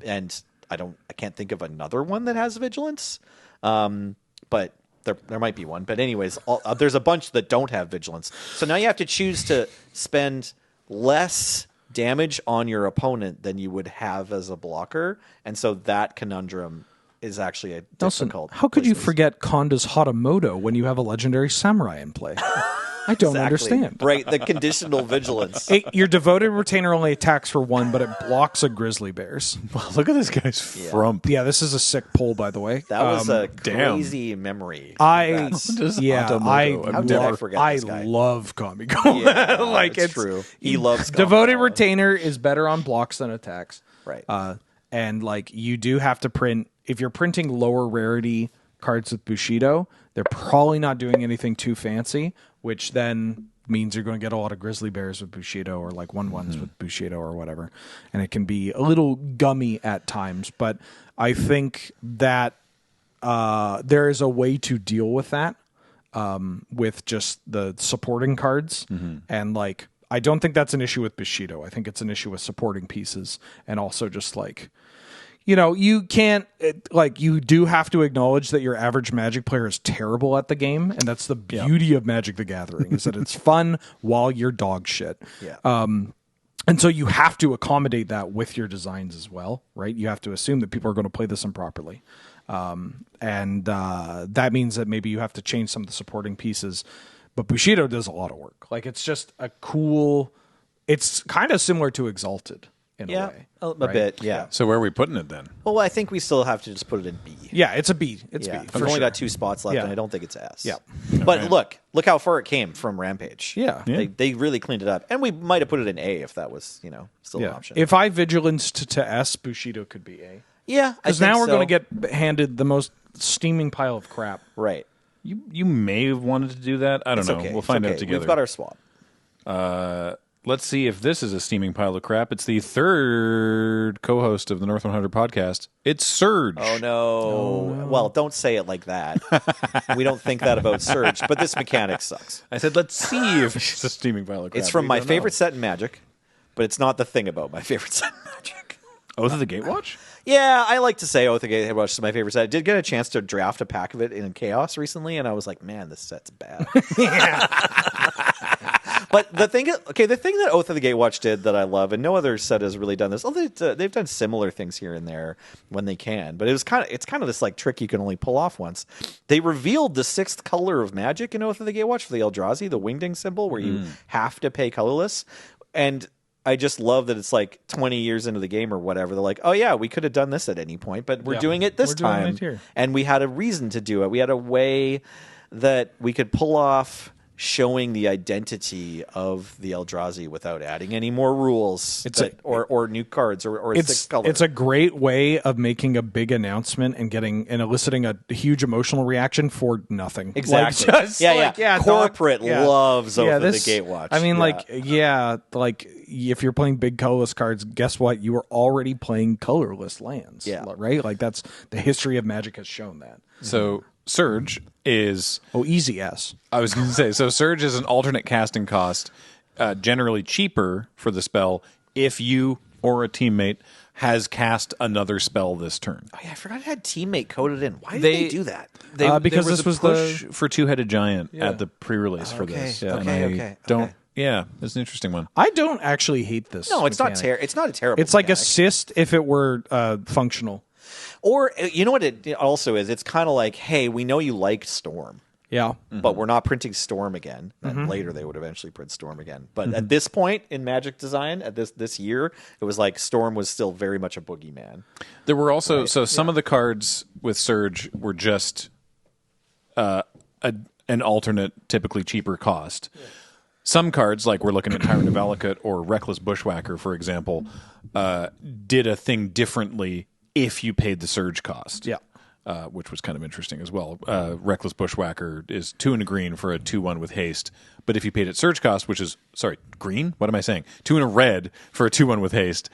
and I can't think of another one that has Vigilance, but there might be one. But anyways, there's a bunch that don't have Vigilance. So now you have to choose to spend less damage on your opponent than you would have as a blocker, and so that conundrum is actually a Nelson, difficult. how could you place to- forget Konda's Hatamoto when you have a legendary samurai in play? I don't Exactly. understand. Right, the conditional vigilance. Your devoted retainer only attacks for 1, but it blocks a grizzly bear's. Wow, look at this guy's frump. Yeah, this is a sick pull, by the way. That was a damn. crazy memory. I That's- Hatamoto. How did I forget I this guy? love Kamigo. Yeah, like it's true. He loves devoted Kamigo. retainer is better on blocks than attacks. Right. And like you do have to print if you're printing lower rarity cards with Bushido, they're probably not doing anything too fancy, which then means you're going to get a lot of grizzly bears with Bushido or like 1/1s with Bushido or whatever. And it can be a little gummy at times, but I think that there is a way to deal with that with just the supporting cards. And like, I don't think that's an issue with Bushido. I think it's an issue with supporting pieces and also just like, you know, you can't you do have to acknowledge that your average Magic player is terrible at the game, and that's the beauty of Magic the Gathering is that it's fun while you're dog shit. Yeah. And so you have to accommodate that with your designs as well, right? You have to assume that people are going to play this improperly. And that means that maybe you have to change some of the supporting pieces. But Bushido does a lot of work. Like, it's just a cool... It's kind of similar to Exalted in a way. A right? bit, yeah. So where are we putting it then? Well, I think we still have to just put it in B. Yeah, it's a B. It's Yeah, B. we've For only sure. got 2 spots left, Yeah. and I don't think it's S. Yeah. But look how far it came from Rampage. Yeah. They really cleaned it up, and we might have put it in A if that was still an Yeah. option. If I vigilanced to S, Bushido could be A. yeah, Because now we're going to get handed the most steaming pile of crap. right. You may have wanted to do that. I don't It's know. okay. We'll It's find okay. out together. We've got our swap. Let's see if this is a steaming pile of crap. It's the third co-host of the North 100 podcast. It's Surge. Oh no. Well, don't say it like that. We don't think that about Surge, but this mechanic sucks. I said, let's see if it's a steaming pile of crap. It's from We my don't favorite know. set in Magic, but it's not the thing about my favorite set in Magic. Oath of the Gatewatch? Yeah, I like to say Oath of the Gatewatch is my favorite set. I did get a chance to draft a pack of it in Chaos recently, and I was like, man, this set's bad. But the thing that Oath of the Gatewatch did that I love, and no other set has really done this. Although they've done similar things here and there when they can, but it's kind of this like trick you can only pull off once. They revealed the 6th color of Magic in Oath of the Gatewatch for the Eldrazi, the wingding symbol, where you have to pay colorless, and I just love that it's like 20 years into the game or whatever. They're like, oh yeah, we could have done this at any point, but we're doing it this We're doing time, it here. and we had a reason to do it. We had a way that we could pull off showing the identity of the Eldrazi without adding any more rules or new cards or a 6th color. It's a great way of making a big announcement and eliciting a huge emotional reaction for nothing. Exactly. Like, just Corporate loves Oath of the this- Gatewatch. I mean, Yeah. if you're playing big colorless cards, guess what? You are already playing colorless lands. Yeah. Right? Like, that's the history of Magic has shown that. So Surge is... Oh, easy S. I was going to say, so Surge is an alternate casting cost, generally cheaper for the spell if you or a teammate has cast another spell this turn. Oh, yeah, I forgot it had teammate coded in. Why did they do that? Because there this a was push for Two-Headed Giant at the pre-release for Okay, this. okay. Yeah, it's an interesting one. I don't actually hate this. No, it's mechanic. it's not a terrible. It's like mechanic. assist if it were functional. Or you know what it also is? It's kind of like, hey, we know you liked Storm, Yeah. but we're not printing Storm again. And later they would eventually print Storm again. But at this point in Magic design, at this year, it was like Storm was still very much a boogeyman. There were also some of the cards with Surge were just a an alternate, typically cheaper cost. Yeah. Some cards, like we're looking at Tyrant of Ellicott or Reckless Bushwhacker, for example, did a thing differently if you paid the surge cost. Yeah. Which was kind of interesting as well. Reckless Bushwhacker is 2 and a green for a 2/1 with haste. But if you paid it surge cost, which is, green? What am I saying? 2 and a red for a 2/1 with haste.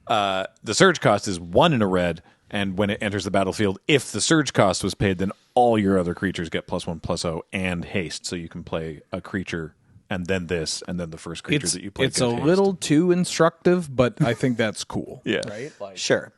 The surge cost is 1 and a red. And when it enters the battlefield, if the surge cost was paid, then all your other creatures get +1/+0 and haste. So you can play a creature and then this, and then the first creature that you play. It's a little too instructive, but I think that's cool. Yeah. Right? Like, Sure.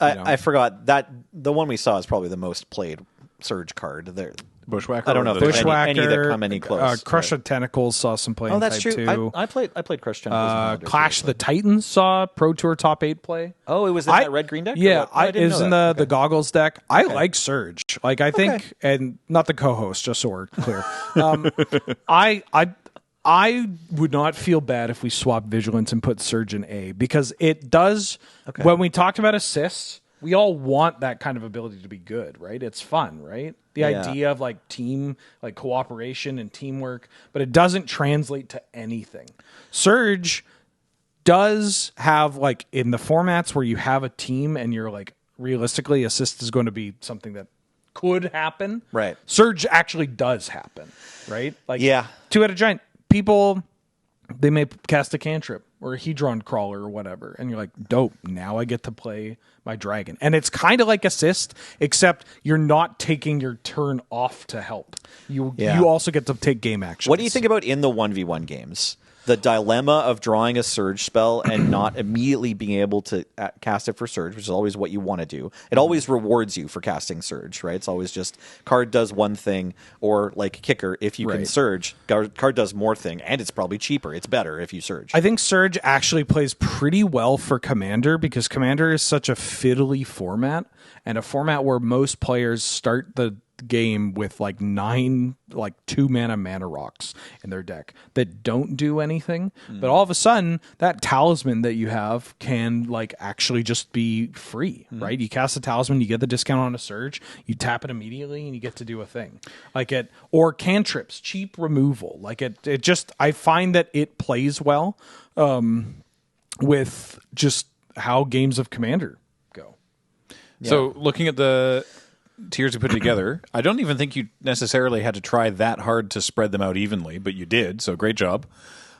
I forgot that the one we saw is probably the most played surge card. There, Bushwhacker. I don't know if there's any that come any close. Crush of Tentacles saw some play. Oh, that's type true. 2. I played Crush Tentacles. Clash the Titans saw Pro Tour top 8 play. Oh, it was in that red green deck. Yeah, I didn't it was know in that. the goggles deck. I like Surge. Like I think, and not the co-host, just so we're clear. I would not feel bad if we swapped Vigilance and put Surge in A, because it does. Okay. When we talked about assists, we all want that kind of ability to be good, right? It's fun, right? The idea of like team, like cooperation and teamwork, but it doesn't translate to anything. Surge does have, like, in the formats where you have a team and you're like, realistically, assist is going to be something that could happen. Right. Surge actually does happen, right? Like, Yeah. 2-headed giant. People, they may cast a cantrip or a Hedron crawler or whatever, and you're like, dope, now I get to play my dragon. And it's kind of like assist, except you're not taking your turn off to help. You also get to take game actions. What do you think about in the 1v1 games? The dilemma of drawing a surge spell and not immediately being able to cast it for surge, which is always what you want to do. It always rewards you for casting surge, right? It's always just card does one thing, or like kicker, if you can surge, card does more thing, and it's probably cheaper. It's better if you surge. I think surge actually plays pretty well for Commander, because Commander is such a fiddly format, and a format where most players start the game with like 9 2-mana rocks in their deck that don't do anything, but all of a sudden that talisman that you have can like actually just be free, right? You cast a talisman, you get the discount on a surge, you tap it immediately, and you get to do a thing like it. Or cantrips, cheap removal, like it just, I find that it plays well with just how games of Commander go. So looking at the tiers you put together, I don't even think you necessarily had to try that hard to spread them out evenly, but you did, so great job.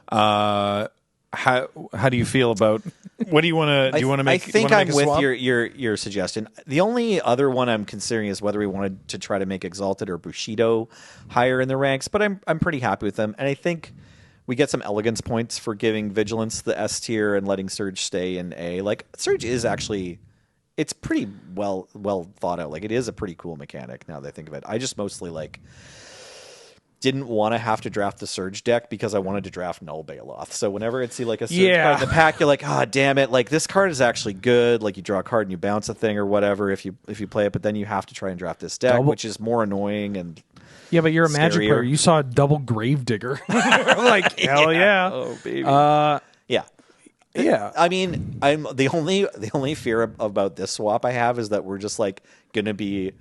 How do you feel about, what do you want to, I think I'm with your suggestion. The only other one I'm considering is whether we wanted to try to make Exalted or Bushido higher in the ranks, but I'm pretty happy with them, and I think we get some elegance points for giving Vigilance the S tier and letting Surge stay in A. Like, Surge is actually, it's pretty well thought out. Like, it is a pretty cool mechanic now that I think of it. I just mostly didn't want to have to draft the Surge deck because I wanted to draft Null Baloth. So whenever I'd see like a Surge card in the pack, you're like, damn it, like this card is actually good. Like, you draw a card and you bounce a thing or whatever if you play it, but then you have to try and draft this deck, which is more annoying and but you're a Magic player. You saw a double Gravedigger. Like, hell yeah. Oh baby. Yeah. I mean, I'm the only fear about this swap I have is that we're just like going to be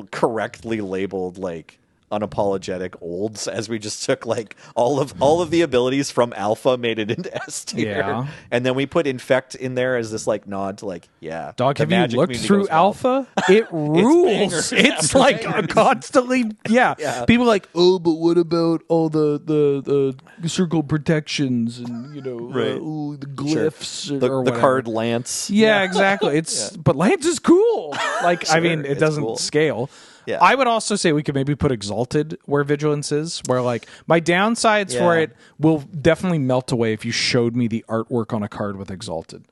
correctly labeled like unapologetic olds, as we just took like all of the abilities from Alpha, made it into S tier, and then we put Infect in there as this like nod to like, dog, have you looked through Alpha? It rules. It's like constantly people are like, oh, but what about all the circle protections and the glyphs or the card Lance? Exactly. It's but Lance is cool. Like, I mean, it doesn't scale. Yeah. I would also say we could maybe put Exalted where Vigilance is, where like my downsides for it will definitely melt away if you showed me the artwork on a card with Exalted.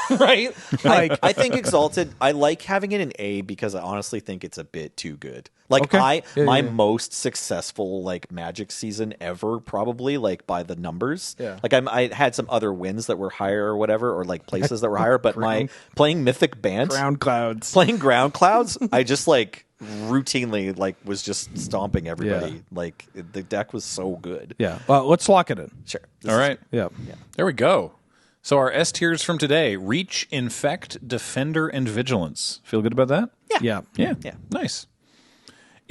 Right? Like, I think Exalted, I like having it in A because I honestly think it's a bit too good. Like, my most successful like Magic season ever, probably, like by the numbers. Yeah. Like, I had some other wins that were higher or whatever, or like places that were higher, but my playing Mythic Bant, playing Ground Clouds, I just like routinely like was just stomping everybody. Like, the deck was so good. Well, let's lock it in. Sure. All right. Yeah. There we go. So our S tiers from today: Reach, Infect, Defender, and Vigilance. Feel good about that? Yeah. Nice.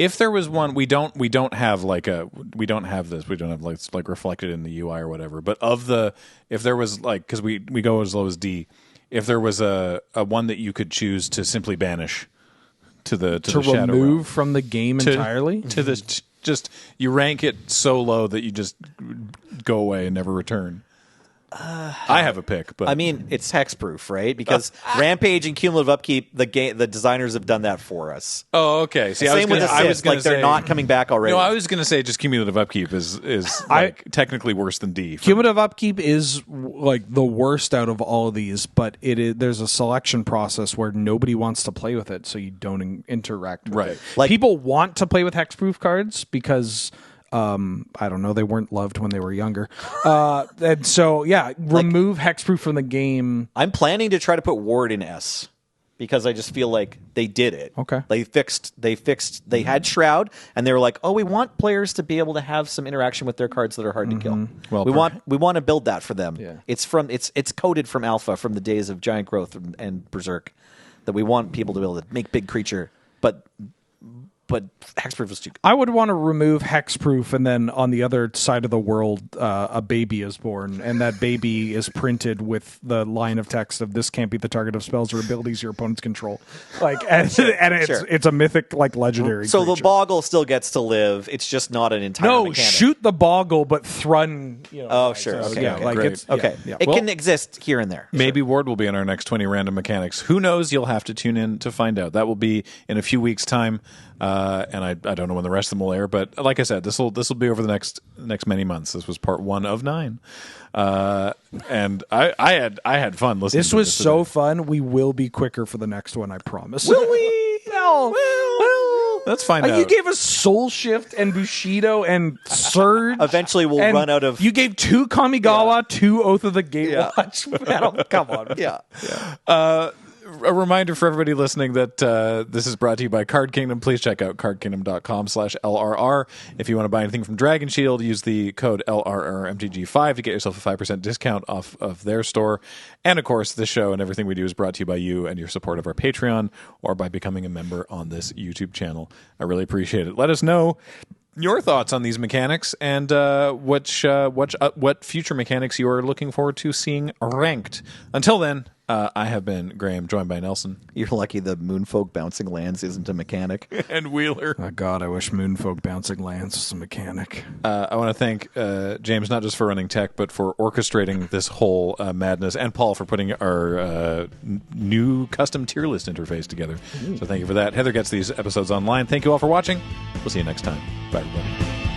if there was one, we don't have like we don't have like reflected in the UI or whatever. But if there was like, because we go as low as D, if there was a one that you could choose to simply banish to the shadow remove realm, from the game entirely. to the just you rank it so low that you just go away and never return. I have a pick, but I mean, it's hexproof, right? Because Rampage and Cumulative Upkeep, the designers have done that for us. oh, okay. See, Same with the I was Sith, gonna like they're say- not coming back already. No, I was going to say just cumulative upkeep is like technically worse than D. Cumulative upkeep is like the worst out of all of these, but there's a selection process where nobody wants to play with it, so you don't interact with Right. it. Like- People want to play with hexproof cards because I don't know, they weren't loved when they were younger. And so yeah, remove hexproof from the game. I'm planning to try to put Ward in S because I just feel like they did it. Okay. They had Shroud and they were like, "Oh, we want players to be able to have some interaction with their cards that are hard to kill. Well, we want to build that for them. Yeah. It's coded from Alpha from the days of Giant Growth and Berserk that we want people to be able to make big creature, but hexproof is too good. I would want to remove hexproof, and then on the other side of the world, a baby is born, and that baby is printed with the line of text of "This can't be the target of spells or abilities your opponents control." Like, and it's a mythic, like legendary. So creature. the Boggle still gets to live. It's just not an entire no, mechanic. shoot the Boggle, but Thrun. Oh, sure. Okay, yeah, okay, like great. it's Okay. Yeah. It Well- can exist here and there. Maybe Ward will be in our next 20 random mechanics. Who knows? You'll have to tune in to find out. That will be in a few weeks' time, and I don't know when the rest of them will air. But like I said, this will be over the next many months. This was part 1 of 9, and I had fun listening. This to was so today. fun. We will be quicker for the next one, I promise. Will we? No. Well, let's find out. You gave us Soul Shift and Bushido and Surge. Eventually we'll and run out of... You gave 2 Kamigawa, 2 Oath of the Gatewatch. Come on. Yeah. A reminder for everybody listening that this is brought to you by Card Kingdom. Please check out cardkingdom.com/LRR. If you want to buy anything from Dragon Shield, use the code LRRMTG5 to get yourself a 5% discount off of their store. And of course, this show and everything we do is brought to you by you and your support of our Patreon or by becoming a member on this YouTube channel. I really appreciate it. Let us know your thoughts on these mechanics and what future mechanics you are looking forward to seeing ranked. Until then, I have been Graham, joined by Nelson You're lucky the Moonfolk Bouncing Lands isn't a mechanic. and Wheeler. Oh, God, I wish Moonfolk Bouncing Lands was a mechanic. I want to thank James not just for running tech, but for orchestrating this whole madness, and Paul for putting our new custom tier list interface together. So thank you for that. Heather gets these episodes online. Thank you all for watching. We'll see you next time. Bye, everybody.